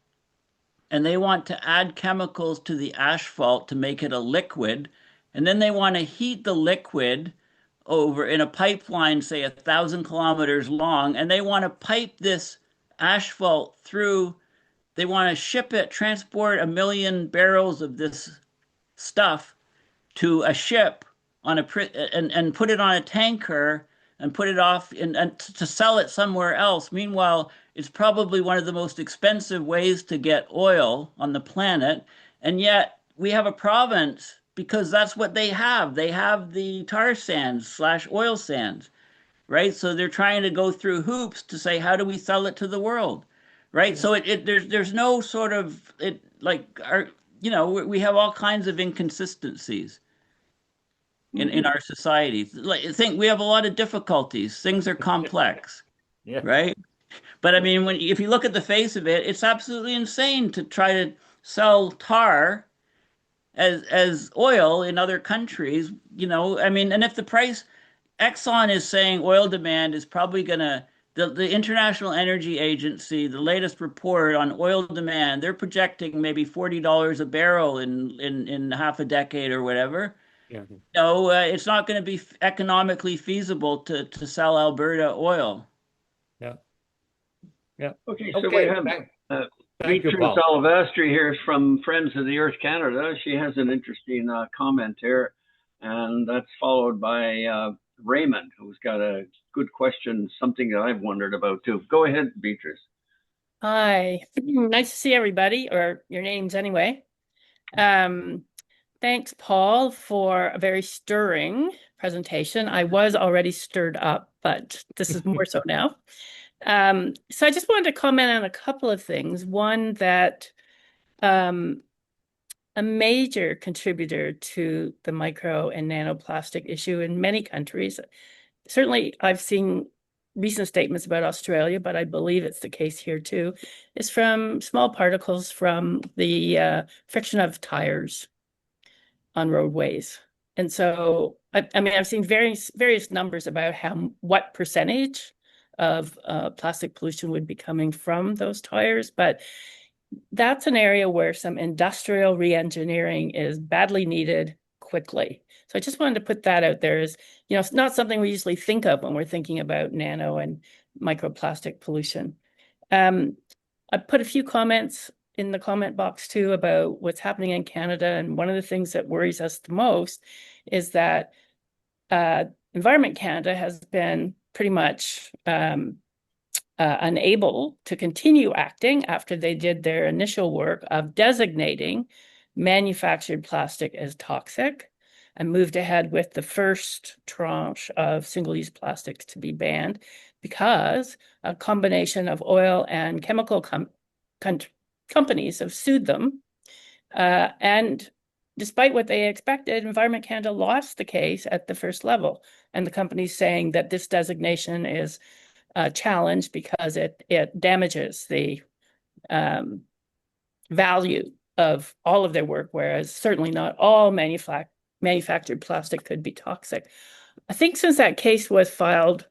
and they want to add chemicals to the asphalt to make it a liquid, and then they want to heat the liquid over in a pipeline, say 1,000 kilometers long, and they want to pipe this asphalt through. They want to ship it, transport 1 million barrels of this stuff to a ship on and put it on a tanker and put it off and to sell it somewhere else. Meanwhile, it's probably one of the most expensive ways to get oil on the planet. And yet we have a province because that's what they have. They have the tar sands / oil sands, right? So they're trying to go through hoops to say, how do we sell it to the world? Right. So there's no sort of it like our, we have all kinds of inconsistencies in our society. Like, I think we have a lot of difficulties. Things are complex, Yeah. right? But I mean, if you look at the face of it, it's absolutely insane to try to sell tar as oil in other countries. I mean, and if the price, Exxon is saying oil demand is probably going to, the International Energy Agency, the latest report on oil demand, they're projecting maybe $40 a barrel in half a decade or whatever. Yeah. No, it's not going to be economically feasible to sell Alberta oil. Yeah. Yeah. Okay, so we have Thank you, Beatrice Paul. Alvastri here from Friends of the Earth Canada. She has an interesting comment here, and that's followed by Raymond, who's got a good question, something that I've wondered about too. Go ahead, Beatrice. Hi, nice to see everybody, or your names anyway. Thanks, Paul, for a very stirring presentation. I was already stirred up, but this is more so now. So I just wanted to comment on a couple of things. One, that a major contributor to the micro and nanoplastic issue in many countries, certainly I've seen recent statements about Australia, but I believe it's the case here too, is from small particles from the friction of tires on roadways. And so, I mean, I've seen various numbers about what percentage of plastic pollution would be coming from those tires, but that's an area where some industrial re-engineering is badly needed quickly. So I just wanted to put that out there as, it's not something we usually think of when we're thinking about nano and microplastic pollution. I put a few comments in the comment box too about what's happening in Canada. And one of the things that worries us the most is that Environment Canada has been pretty much unable to continue acting after they did their initial work of designating manufactured plastic as toxic, and moved ahead with the first tranche of single-use plastics to be banned because a combination of oil and chemical companies have sued them. And despite what they expected, Environment Canada lost the case at the first level. And the company's saying that this designation is a challenge because it damages the value of all of their work, whereas certainly not all manufactured plastic could be toxic. I think since that case was filed,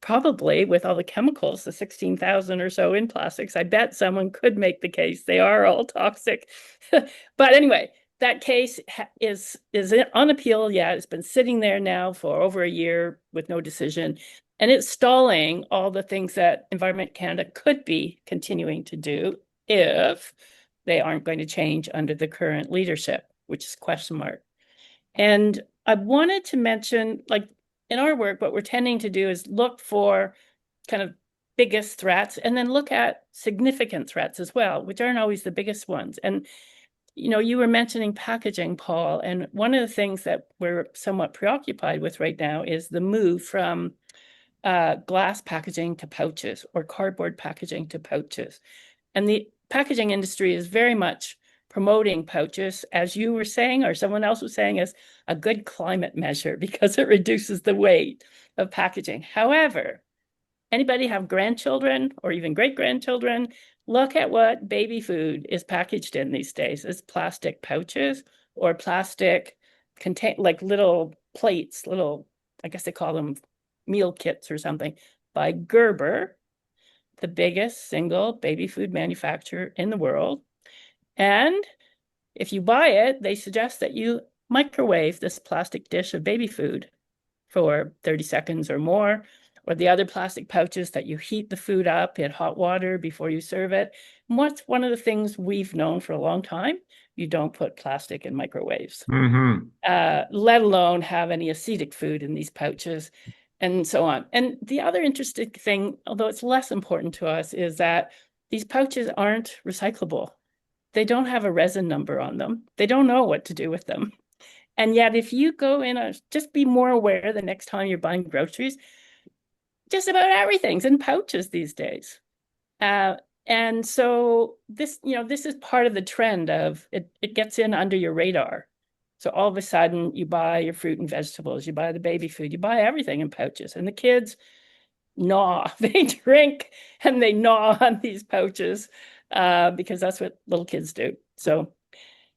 probably with all the chemicals, the 16,000 or so in plastics, I bet someone could make the case they are all toxic. But anyway, that case is on appeal. Yeah, it's been sitting there now for over a year with no decision. And it's stalling all the things that Environment Canada could be continuing to do if they aren't going to change under the current leadership, which is question mark. And I wanted to mention, like in our work, what we're tending to do is look for kind of biggest threats and then look at significant threats as well, which aren't always the biggest ones. And, you were mentioning packaging, Paul, and one of the things that we're somewhat preoccupied with right now is the move from glass packaging to pouches, or cardboard packaging to pouches. And the packaging industry is very much promoting pouches, as you were saying, or someone else was saying, as a good climate measure because it reduces the weight of packaging. However, anybody have grandchildren or even great-grandchildren? Look at what baby food is packaged in these days. It's plastic pouches or plastic like little plates, I guess they call them meal kits or something, by Gerber, the biggest single baby food manufacturer in the world. And if you buy it, they suggest that you microwave this plastic dish of baby food for 30 seconds or more, or the other plastic pouches that you heat the food up in hot water before you serve it. And what's one of the things we've known for a long time? You don't put plastic in microwaves, let alone have any acidic food in these pouches, and so on. And the other interesting thing, although it's less important to us, is that these pouches aren't recyclable. They don't have a resin number on them. They don't know what to do with them. And yet, if you go in, just be more aware the next time you're buying groceries, just about everything's in pouches these days. And so this is part of the trend of it gets in under your radar. So all of a sudden you buy your fruit and vegetables, you buy the baby food, you buy everything in pouches, and the kids gnaw, they drink and they gnaw on these pouches because that's what little kids do. So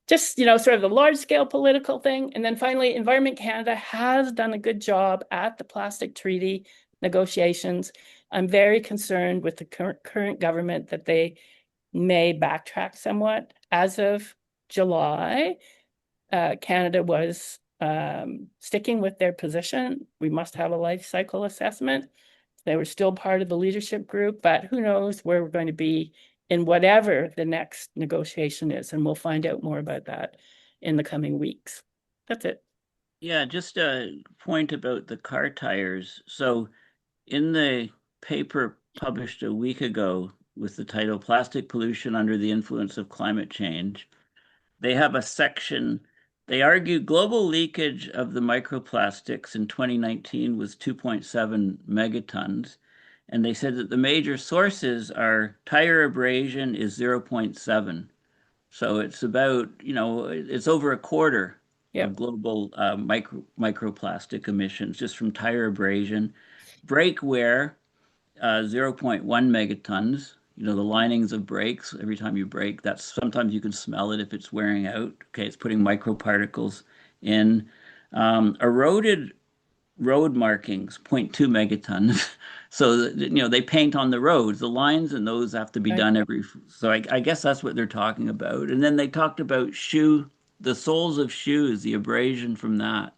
just, sort of the large scale political thing. And then finally, Environment Canada has done a good job at the plastic treaty negotiations. I'm very concerned with the current government that they may backtrack somewhat. As of July, Canada was sticking with their position. We must have a life cycle assessment. They were still part of the leadership group, but who knows where we're going to be in whatever the next negotiation is. And we'll find out more about that in the coming weeks. That's it. Yeah, just a point about the car tires. So in the paper published a week ago with the title Plastic Pollution Under the Influence of Climate Change, they have a section. They argue global leakage of the microplastics in 2019 was 2.7 megatons. And they said that the major sources are tire abrasion is 0.7. So it's about, it's over a quarter of global microplastic emissions just from tire abrasion. Brake wear, 0.1 megatons. The linings of brakes, every time you brake, that's sometimes you can smell it if it's wearing out. Okay, it's putting microparticles in. Eroded road markings, 0.2 megatons. So, they paint on the roads, the lines, and those have to be done so I guess that's what they're talking about. And then they talked about the soles of shoes, the abrasion from that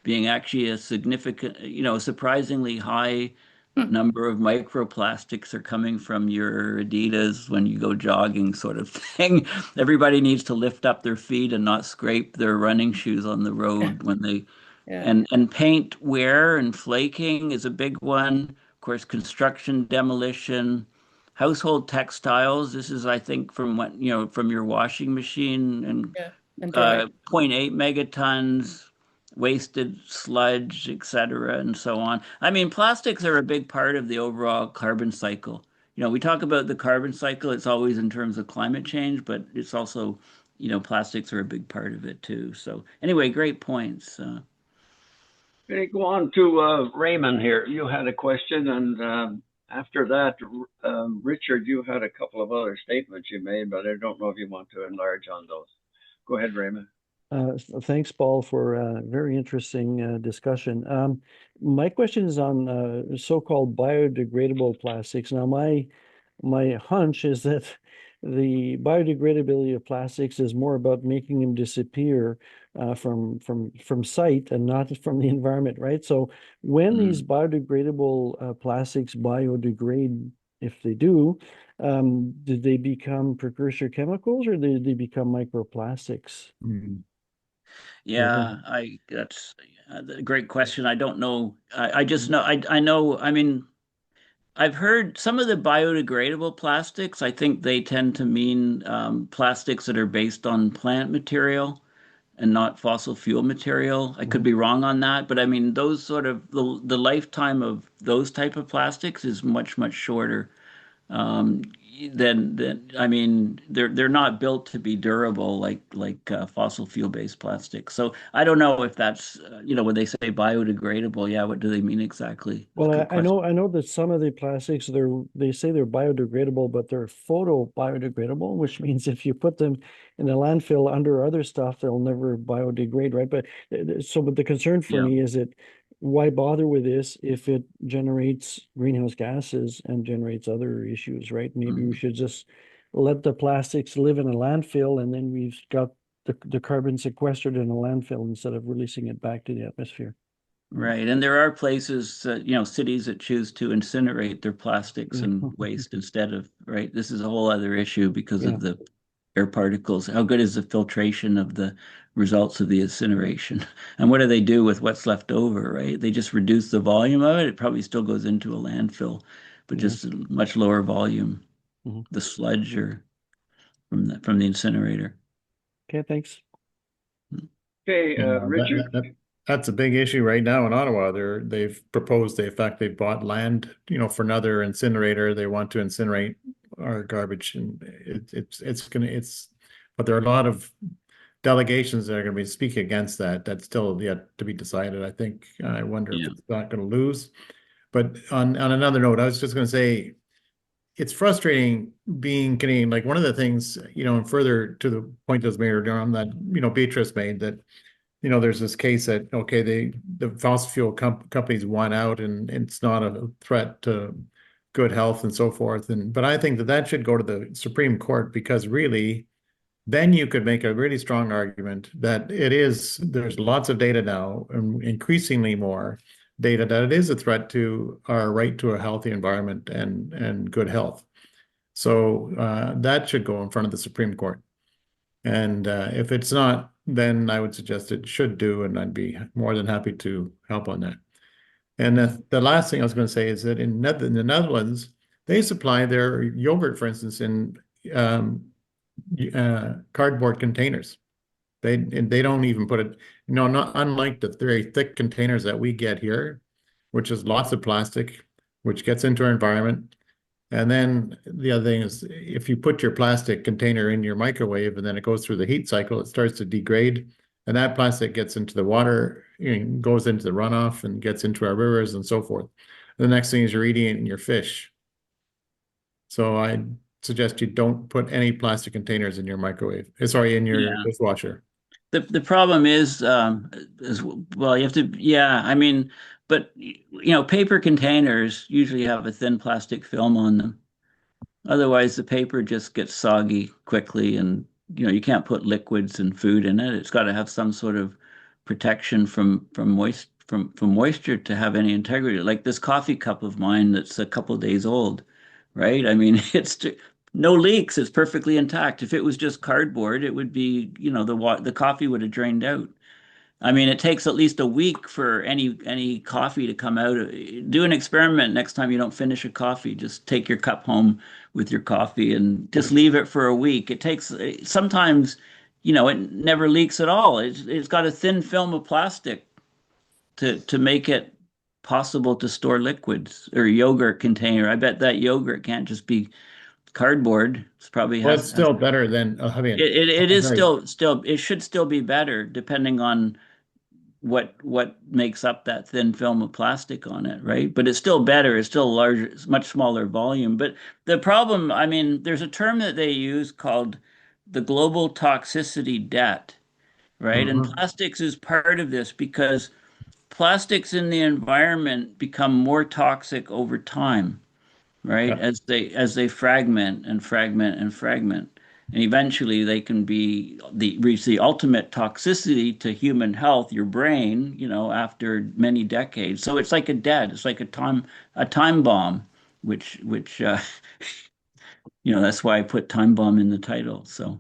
being actually a significant, surprisingly high number of microplastics are coming from your Adidas when you go jogging, sort of thing. Everybody needs to lift up their feet and not scrape their running shoes on the road when they and paint wear and flaking is a big one. Of course, construction, demolition, household textiles. This is, I think, from from your washing machine and 0.8 megatons, wasted sludge, etc., and so on. I mean, plastics are a big part of the overall carbon cycle. We talk about the carbon cycle, it's always in terms of climate change, but it's also, plastics are a big part of it too. So anyway, great points. Okay, go on to Raymond here. You had a question, and after that, Richard, you had a couple of other statements you made, but I don't know if you want to enlarge on those. Go ahead, Raymond. Thanks, Paul, for a very interesting discussion. My question is on so-called biodegradable plastics. Now, my hunch is that the biodegradability of plastics is more about making them disappear from sight and not from the environment, right? So when these biodegradable plastics biodegrade, if they do they become precursor chemicals or do they become microplastics? Yeah, that's a great question. I don't know. I just know. I know. I mean, I've heard some of the biodegradable plastics. I think they tend to mean plastics that are based on plant material and not fossil fuel material. I could be wrong on that, but I mean, those sort of the lifetime of those type of plastics is much, much shorter. Then I mean they're not built to be durable like fossil fuel based plastics. So I don't know if that's when they say biodegradable, yeah, what do they mean exactly? Well, I know that some of the plastics they say they're biodegradable, but they're photo biodegradable, which means if you put them in a landfill under other stuff, they'll never biodegrade, right? But the concern for me is that why bother with this if it generates greenhouse gases and generates other issues, right? Maybe we should just let the plastics live in a landfill and then we've got the carbon sequestered in a landfill instead of releasing it back to the atmosphere. Right. And there are places, cities that choose to incinerate their plastics Yeah. and waste instead of, right? This is a whole other issue because Yeah. of the air particles. How good is the filtration of the results of the incineration? And what do they do with what's left over, right? They just reduce the volume of it. It probably still goes into a landfill, but Yeah. just a much lower volume, Mhm. the sludge or from the incinerator. Okay, thanks. Okay, Yeah, Richard. that's a big issue right now in Ottawa. They've proposed, in fact, they've bought land, for another incinerator. They want to incinerate our garbage, and but there are a lot of delegations that are going to be speaking against that. That's still yet to be decided. I think. I wonder if Yeah. it's not going to lose. But on another note, I was just going to say, it's frustrating being Canadian. Like, one of the things, and further to the point that was made earlier on that, Beatrice made, that there's this case that, okay, the fossil fuel companies won out, and it's not a threat to good health and so forth. But I think that should go to the Supreme Court, because really, then you could make a really strong argument that there's lots of data now, and increasingly more data, that it is a threat to our right to a healthy environment and good health. So that should go in front of the Supreme Court. And if it's not, then I would suggest it should do, and I'd be more than happy to help on that. And the last thing I was going to say is that in the Netherlands, they supply their yogurt, for instance, in cardboard containers. They don't even put it, not unlike the very thick containers that we get here, which is lots of plastic, which gets into our environment. And then the other thing is, if you put your plastic container in your microwave and then it goes through the heat cycle, it starts to degrade. And that plastic gets into the water, goes into the runoff and gets into our rivers and so forth. The next thing is you're eating it in your fish. So I suggest you don't put any plastic containers in your microwave. Sorry, in your Yeah. dishwasher. The problem is well, you have to, yeah, I mean, but paper containers usually have a thin plastic film on them. Otherwise, the paper just gets soggy quickly, and you can't put liquids and food in it. It's got to have some sort of protection from moisture to have any integrity. Like this coffee cup of mine that's a couple days old, right? I mean, no leaks. It's perfectly intact. If it was just cardboard, it would be, the coffee would have drained out. I mean, it takes at least a week for any coffee to come out. Do an experiment next time you don't finish a coffee. Just take your cup home with your coffee and just leave it for a week. It takes sometimes, it never leaks at all. It's got a thin film of plastic to make it possible to store liquids or yogurt container. I bet that yogurt can't just be cardboard. It's probably Well, it's still better than having it is very still it should still be better depending on what makes up that thin film of plastic on it, right? But it's still better. It's still larger, it's much smaller volume. But the problem, I mean, there's a term that they use called the global toxicity debt, right? And plastics is part of this because plastics in the environment become more toxic over time, right? Yeah. As they fragment and fragment and fragment. And eventually they can reach the ultimate toxicity to human health, your brain, after many decades. So it's like a debt. It's like a time bomb, which that's why I put time bomb in the title. So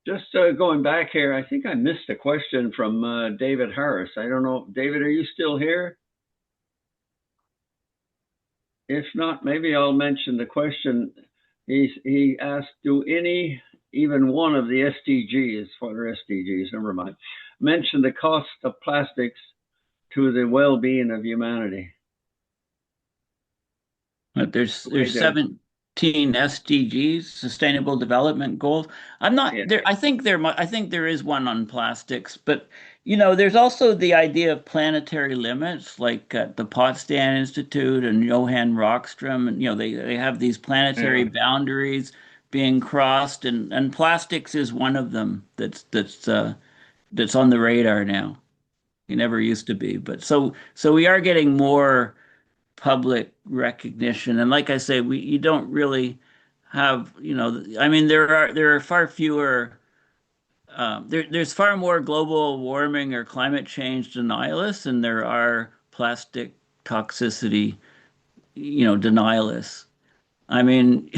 Just going back here, I think I missed a question from David Harris. I don't know, David, are you still here? If not, maybe I'll mention the question. He asked, do even one of the SDGs, never mind, mention the cost of plastics to the well-being of humanity? But there's 17 SDGs, Sustainable Development Goals. I'm not there. I think there is one on plastics, but there's also the idea of planetary limits, like at the Potsdam Institute and Johan Rockström, and they have these planetary boundaries being crossed, and plastics is one of them that's on the radar now. It never used to be, but so we are getting more public recognition. And like I say, you don't really have, I mean, there are far fewer there's far more global warming or climate change denialists than there are plastic toxicity, denialists. I mean,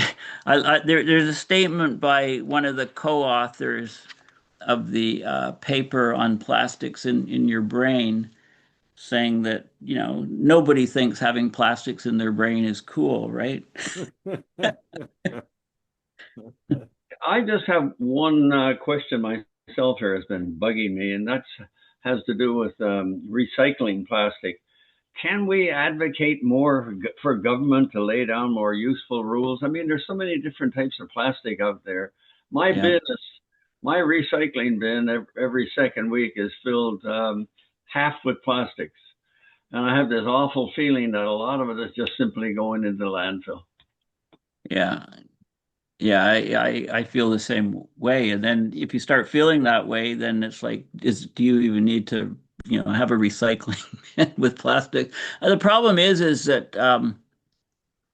there's a statement by one of the co-authors of the paper on plastics in your brain saying that, nobody thinks having plastics in their brain is cool, right? I just have one question myself here has been bugging me, and that has to do with recycling plastic. Can we advocate more for government to lay down more useful rules? I mean, there's so many different types of plastic out there. My business, my recycling bin every second week is filled half with plastics. And I have this awful feeling that a lot of it is just simply going into the landfill. Yeah. Yeah, I feel the same way. And then if you start feeling that way, then it's like, do you even need to, have a recycling with plastic? The problem is that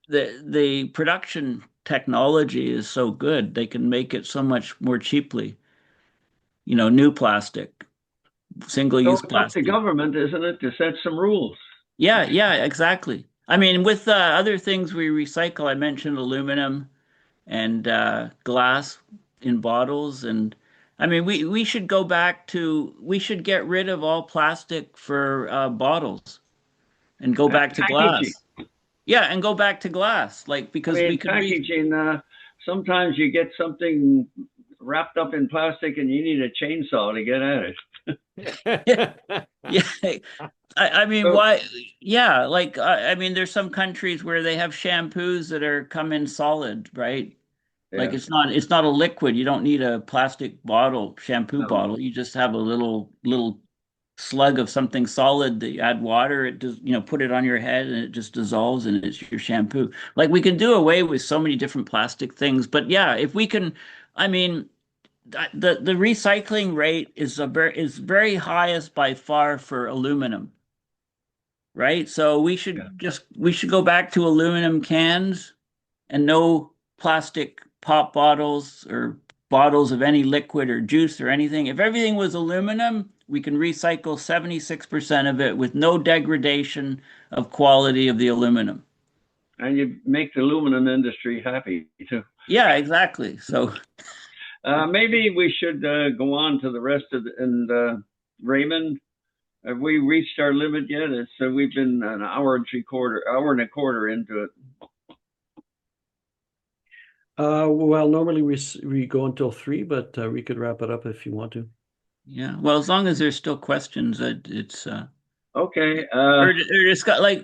the production technology is so good, they can make it so much more cheaply. New plastic, single-use So it's up to plastic. government, isn't it, to set some rules? Yeah, exactly. I mean, with other things we recycle, I mentioned aluminum and glass in bottles. And I mean, we should we should get rid of all plastic for bottles and go back to Packaging. glass. Yeah, and go back to glass, because we could packaging. Sometimes you get something wrapped up in plastic and you need a chainsaw to get at it. Yeah. I mean, why? Yeah, I mean, there's some countries where they have shampoos that come in solid, right? Yeah. Like it's not a liquid. You don't need a plastic shampoo bottle. You just have a little slug of something solid that you add water. It does, put it on your head and it just dissolves and it's your shampoo. Like we can do away with so many different plastic things. But yeah, if we can, I mean, the recycling rate is very highest by far for aluminum. Right? So we should go back to aluminum cans and no plastic pop bottles or bottles of any liquid or juice or anything. If everything was aluminum, we can recycle 76% of it with no degradation of quality of the aluminum. And you make the aluminum industry happy too. Yeah, exactly. So maybe we should go on to the rest of Raymond. Have we reached our limit yet? We've been an hour and a quarter into it. Well, normally we go until 3, but we could wrap it up if you want to. Yeah. Well, as long as there's still questions, it's okay.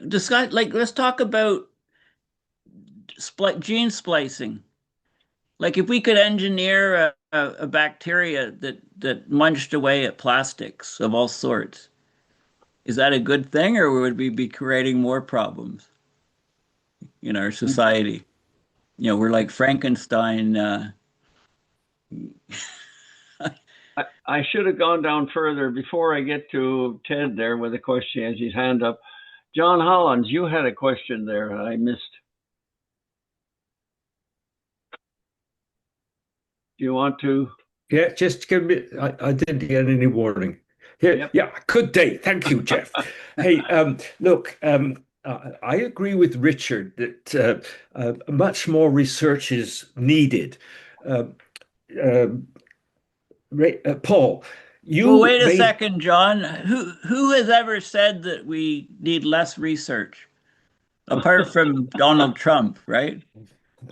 Let's talk about gene splicing. Like if we could engineer a bacteria that munched away at plastics of all sorts, is that a good thing, or would we be creating more problems in our society? We're like Frankenstein. I should have gone down further before I get to Ted there with a question as his hand up. John Hollins, you had a question there I missed. Do you want to? Yeah, just give me, I didn't get any warning. Yeah, good day. Thank you, Jeff. Hey, look, I agree with Richard that much more research is needed. Paul, wait a second, John. Who has ever said that we need less research, apart from Donald Trump, right?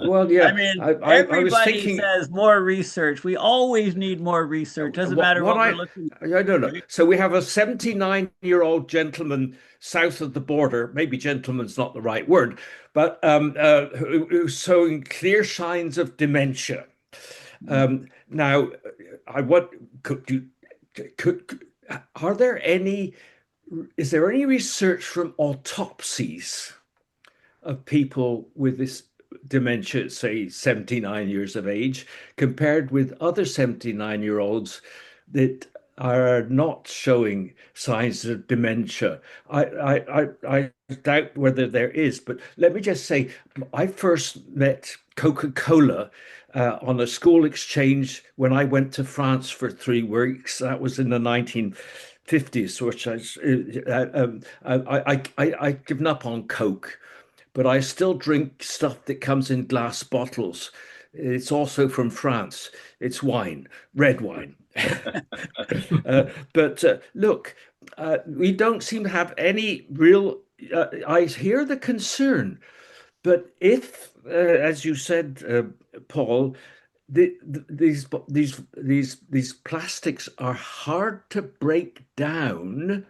Well, yeah. I mean, everybody says more research. We always need more research. Doesn't matter what we're looking for. I don't know. So we have a 79-year-old gentleman south of the border. Maybe gentleman's not the right word, but who's showing clear signs of dementia. Now, is there any research from autopsies of people with this dementia, say 79 years of age, compared with other 79-year-olds that are not showing signs of dementia. I doubt whether there is, but let me just say, I first met Coca-Cola on a school exchange when I went to France for 3 weeks. That was in the 1950s, which I've given up on Coke, but I still drink stuff that comes in glass bottles. It's also from France. It's wine, red wine. But look, we don't seem to have any real. I hear the concern, but if, as you said, Paul, these plastics are hard to break down,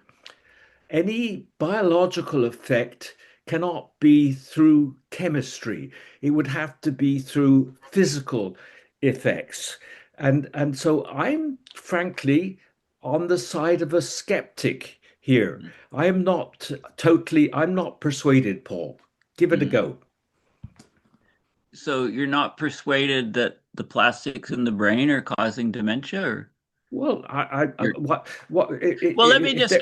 any biological effect cannot be through chemistry. It would have to be through physical effects. And so I'm frankly on the side of a skeptic here. I'm not persuaded, Paul. Give it a go. So you're not persuaded that the plastics in the brain are causing dementia, or? Well, Well, let me just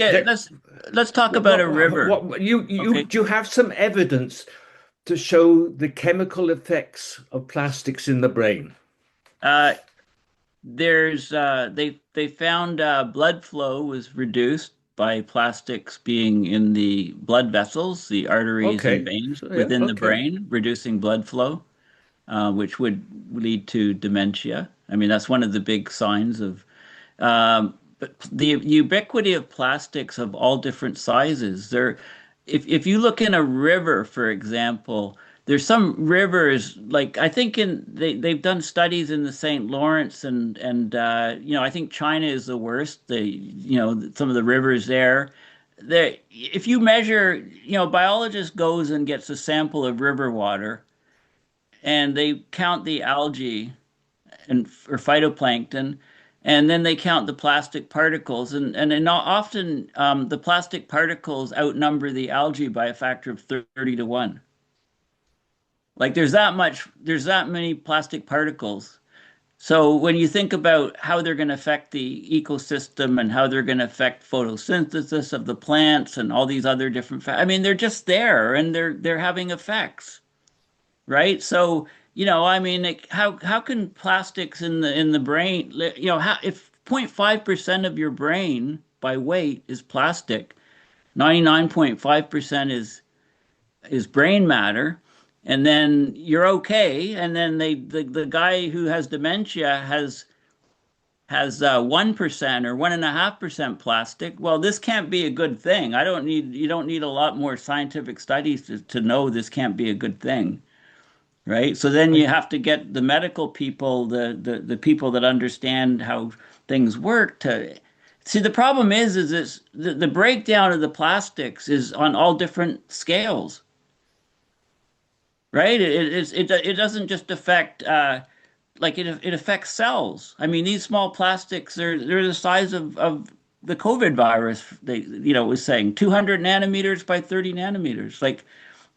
let's talk about a river. Do you have some evidence to show the chemical effects of plastics in the brain? They found blood flow was reduced by plastics being in the blood vessels, the arteries and veins within the brain, reducing blood flow, which would lead to dementia. I mean, that's one of the big signs of. But the ubiquity of plastics of all different sizes. If you look in a river, for example, there's some rivers, like I think they've done studies in the St. Lawrence and I think China is the worst. Some of the rivers there. If you measure, biologist goes and gets a sample of river water, and they count the algae or phytoplankton, and then they count the plastic particles, and often the plastic particles outnumber the algae by a factor of 30 to 1. Like there's that many plastic particles. So when you think about how they're going to affect the ecosystem and how they're going to affect photosynthesis of the plants and all these other different they're just there, and they're having effects, right? So how can plastics in the brain, if 0.5% of your brain by weight is plastic, 99.5% is brain matter, and then you're okay, and then the guy who has dementia has 1% or 1.5% plastic. Well, this can't be a good thing. You don't need a lot more scientific studies to know this can't be a good thing. Right. So then you have to get the medical people, the people that understand how things work to see. The problem is the breakdown of the plastics is on all different scales. Right. It doesn't just affect it affects cells. I mean, these small plastics, they're the size of the COVID virus. Was saying 200 nanometers by 30 nanometers.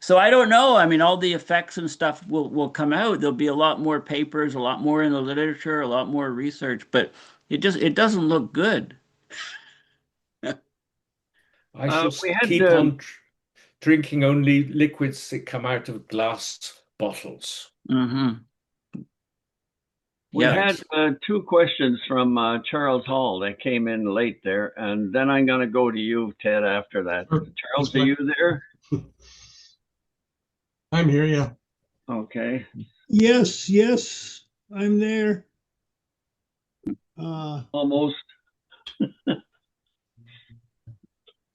So I don't know. I mean, all the effects and stuff will come out. There'll be a lot more papers, a lot more in the literature, a lot more research, but it doesn't look good. I should keep on drinking only liquids that come out of glass bottles. Mm-hmm. We had 2 questions from Charles Hall that came in late there, and then I'm going to go to you, Ted, after that. Charles, are you there? I'm here, yeah. Okay. Yes, I'm there. Almost.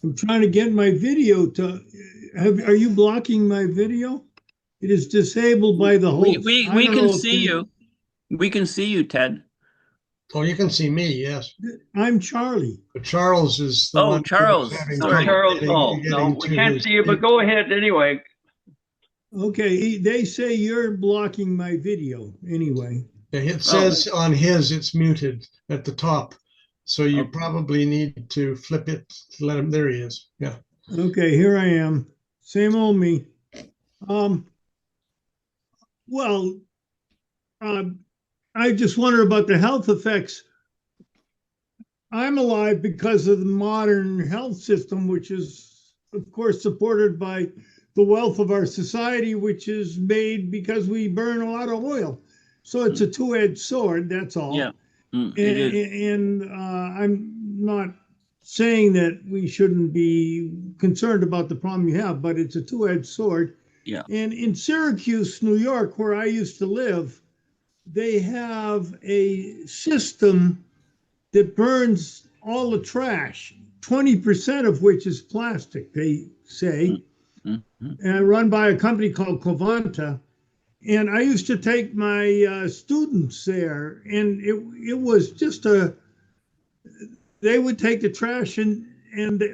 I'm trying to get my video to. Are you blocking my video? It is disabled by the host. We can see you. We can see you, Ted. Oh, you can see me, yes. I'm Charlie. But Charles is the one. Charles. Sorry. Charles Hall. No, we can't see you, but go ahead anyway. Okay, they say you're blocking my video anyway. Yeah, it says on his it's muted at the top. So you probably need to flip it to let him. There he is. Yeah. Okay, here I am. Same old me. I just wonder about the health effects. I'm alive because of the modern health system, which is, of course, supported by the wealth of our society, which is made because we burn a lot of oil. So it's a two-edged sword, that's all. Yeah, it is. And I'm not saying that we shouldn't be concerned about the problem you have, but it's a two-edged sword. Yeah. And in Syracuse, New York, where I used to live, they have a system that burns all the trash, 20% of which is plastic, they say, and run by a company called Covanta. And I used to take my students there, and it was just they would take the trash and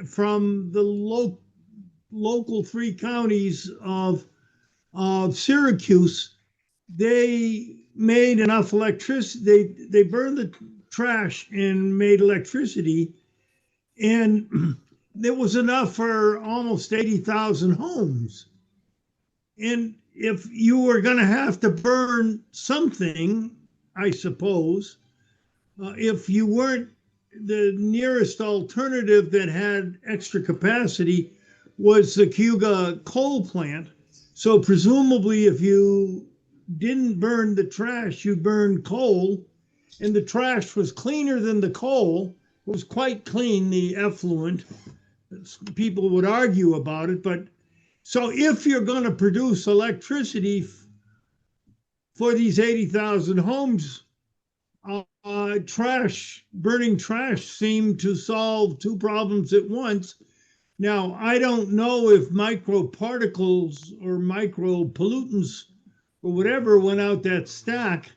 from the local three counties of Syracuse, they made enough electricity. They burned the trash and made electricity, and it was enough for almost 80,000 homes. And if you were going to have to burn something, I suppose, if you weren't, the nearest alternative that had extra capacity was the Cayuga coal plant. So presumably if you didn't burn the trash, you burned coal, and the trash was cleaner than the coal. It was quite clean, the effluent. People would argue about it, but so if you're going to produce electricity for these 80,000 homes, burning trash seemed to solve two problems at once. Now, I don't know if microparticles or micropollutants or whatever went out that stack,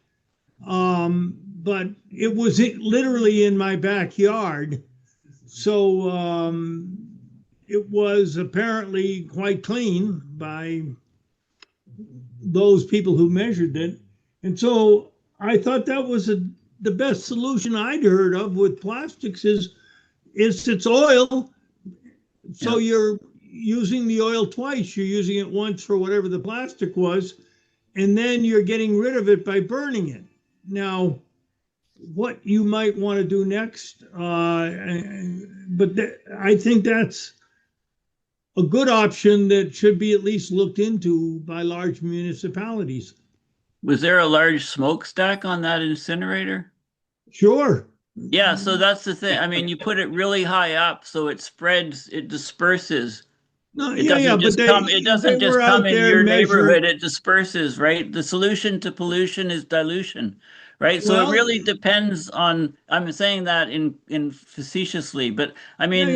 but it was literally in my backyard. So it was apparently quite clean by those people who measured it. And so I thought that was the best solution I'd heard of with plastics is it's oil. So you're using the oil twice. You're using it once for whatever the plastic was, and then you're getting rid of it by burning it. Now, what you might want to do next, but I think that's a good option that should be at least looked into by large municipalities. Was there a large smokestack on that incinerator? Sure. Yeah, so that's the thing. I mean, you put it really high up so it spreads, it disperses. No, It doesn't just come, it doesn't just come in your neighborhood, it disperses, right? The solution to pollution is dilution, right? So it really depends on, I'm saying that in facetiously, but I mean,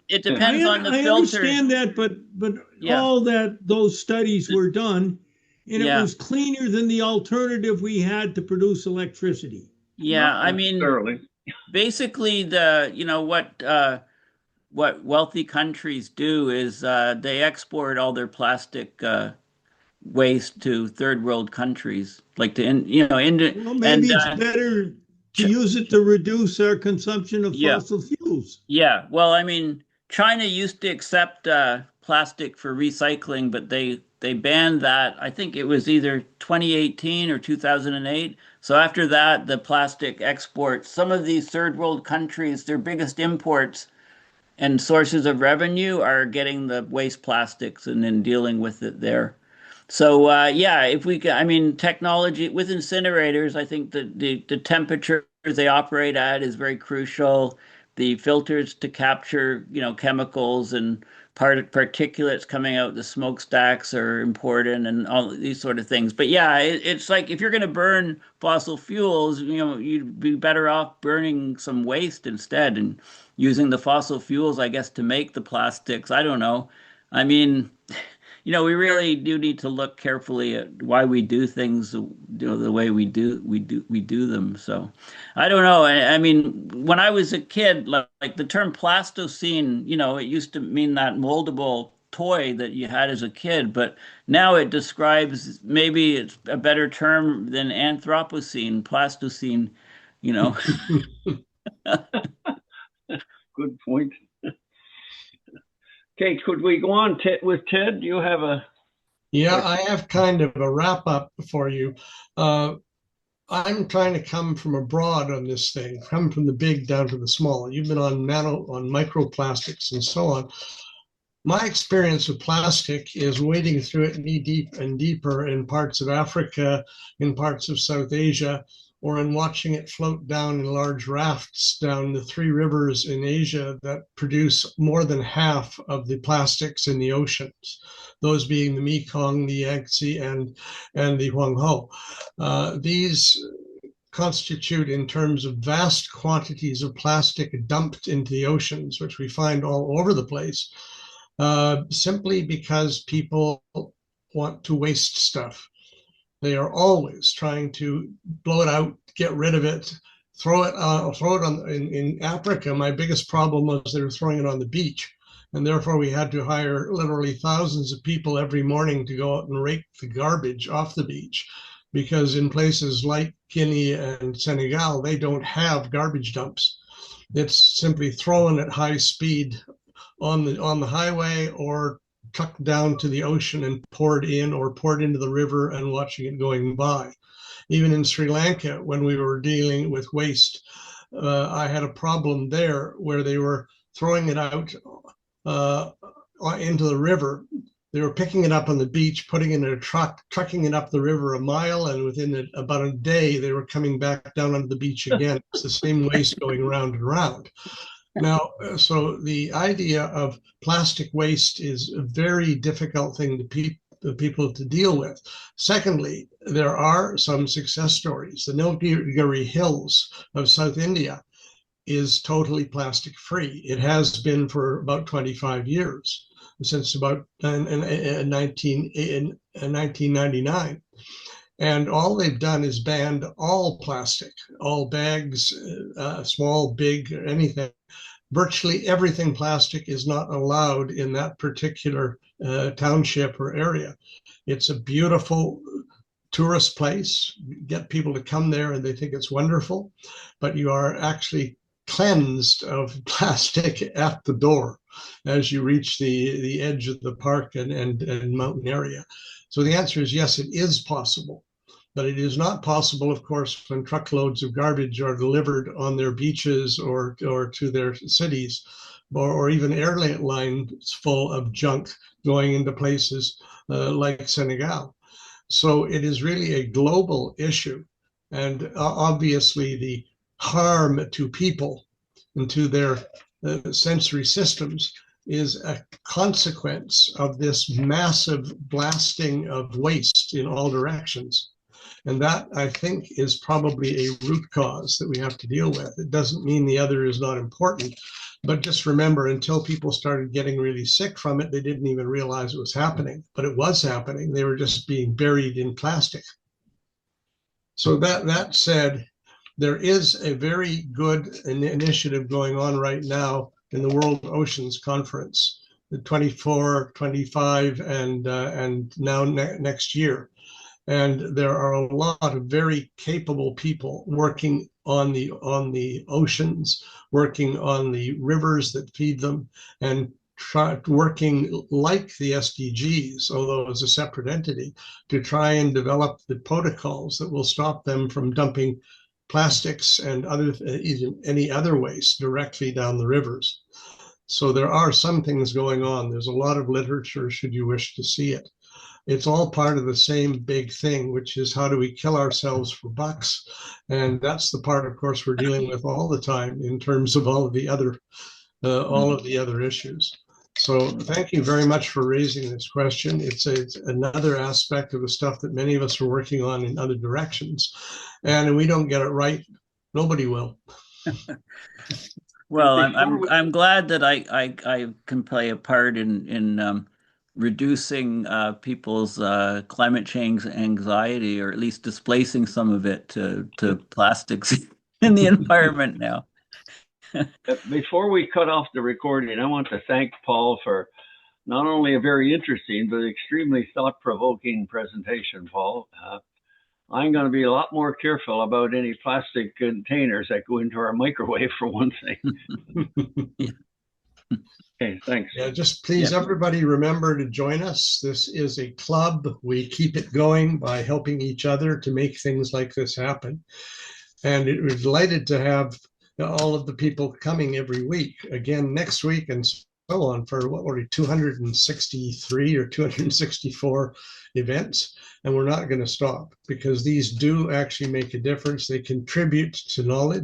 it depends on the filter. I understand that, but all those studies were done, and it was cleaner than the alternative we had to produce electricity. Yeah, I mean, basically what wealthy countries do is they export all their plastic waste to third world countries, like to Well, maybe it's better to use it to reduce our consumption of fossil fuels. Yeah, well, I mean, China used to accept plastic for recycling, but they banned that. I think it was either 2018 or 2008. So after that, the plastic exports, some of these third world countries, their biggest imports and sources of revenue are getting the waste plastics and then dealing with it there. So if we can, I mean, technology with incinerators, I think the temperature they operate at is very crucial. The filters to capture, chemicals and particulates coming out the smokestacks are important, and all these sort of things. But yeah, it's like if you're going to burn fossil fuels, you'd be better off burning some waste instead and using the fossil fuels, I guess, to make the plastics. I don't know. I mean, we really do need to look carefully at why we do things, the way we do them. So I don't know. I mean, when I was a kid, like the term plasticine, it used to mean that moldable toy that you had as a kid, but now it describes, maybe it's a better term than Anthropocene, plasticine, Good point. Okay, could we go on with Ted? You have a... Yeah, I have kind of a wrap up for you. I'm trying to come from abroad on this thing, come from the big down to the small. You've been on microplastics and so on. My experience with plastic is wading through it knee deep and deeper in parts of Africa, in parts of South Asia, or in watching it float down in large rafts down the three rivers in Asia that produce more than half of the plastics in the oceans, those being the Mekong, the Yangtze, and the Huanghe. These constitute, in terms of vast quantities of plastic dumped into the oceans, which we find all over the place, simply because people want to waste stuff. They are always trying to blow it out, get rid of it, throw it on. In Africa, my biggest problem was they were throwing it on the beach. And therefore, we had to hire literally thousands of people every morning to go out and rake the garbage off the beach. Because in places like Guinea and Senegal, they don't have garbage dumps. It's simply thrown at high speed on the highway or trucked down to the ocean and poured in or poured into the river and watching it going by. Even in Sri Lanka, when we were dealing with waste, I had a problem there where they were throwing it out into the river. They were picking it up on the beach, putting it in a truck, trucking it up the river a mile, and within about a day, they were coming back down onto the beach again. It's the same waste going round and round. Now, so the idea of plastic waste is a very difficult thing to people to deal with. Secondly, there are some success stories. The Nilgiri Hills of South India is totally plastic free. It has been for about 25 years, since about 1999. And all they've done is banned all plastic, all bags, small, big, anything. Virtually everything plastic is not allowed in that particular township or area. It's a beautiful tourist place. You get people to come there and they think it's wonderful, but you are actually cleansed of plastic at the door as you reach the edge of the park and mountain area. So the answer is yes, it is possible. But it is not possible, of course, when truckloads of garbage are delivered on their beaches or to their cities, or even airlines full of junk going into places like Senegal. So it is really a global issue. And obviously the harm to people and to their sensory systems is a consequence of this massive blasting of waste in all directions. And that, I think, is probably a root cause that we have to deal with. It doesn't mean the other is not important, but just remember, until people started getting really sick from it, they didn't even realize it was happening. But it was happening. They were just being buried in plastic. So that said, there is a very good initiative going on right now in the World Oceans Conference, the 24, 25, and now next year. And there are a lot of very capable people working on the oceans, working on the rivers that feed them, and working like the SDGs, although as a separate entity, to try and develop the protocols that will stop them from dumping plastics and any other waste directly down the rivers. So there are some things going on. There's a lot of literature, should you wish to see it. It's all part of the same big thing, which is how do we kill ourselves for bucks? And that's the part, of course, we're dealing with all the time in terms of all of the other issues. So thank you very much for raising this question. It's another aspect of the stuff that many of us are working on in other directions. And if we don't get it right, nobody will. Well, I'm glad that I can play a part in reducing people's climate change anxiety, or at least displacing some of it to plastics in the environment now. Before we cut off the recording, I want to thank Paul for not only a very interesting but extremely thought-provoking presentation, Paul. I'm going to be a lot more careful about any plastic containers that go into our microwave, for one thing. Okay, thanks. Yeah, just please, everybody, remember to join us. This is a club. We keep it going by helping each other to make things like this happen. And we're delighted to have all of the people coming every week, again next week, and so on, for what were we, 263 or 264 events. And we're not going to stop, because these do actually make a difference. They contribute to knowledge.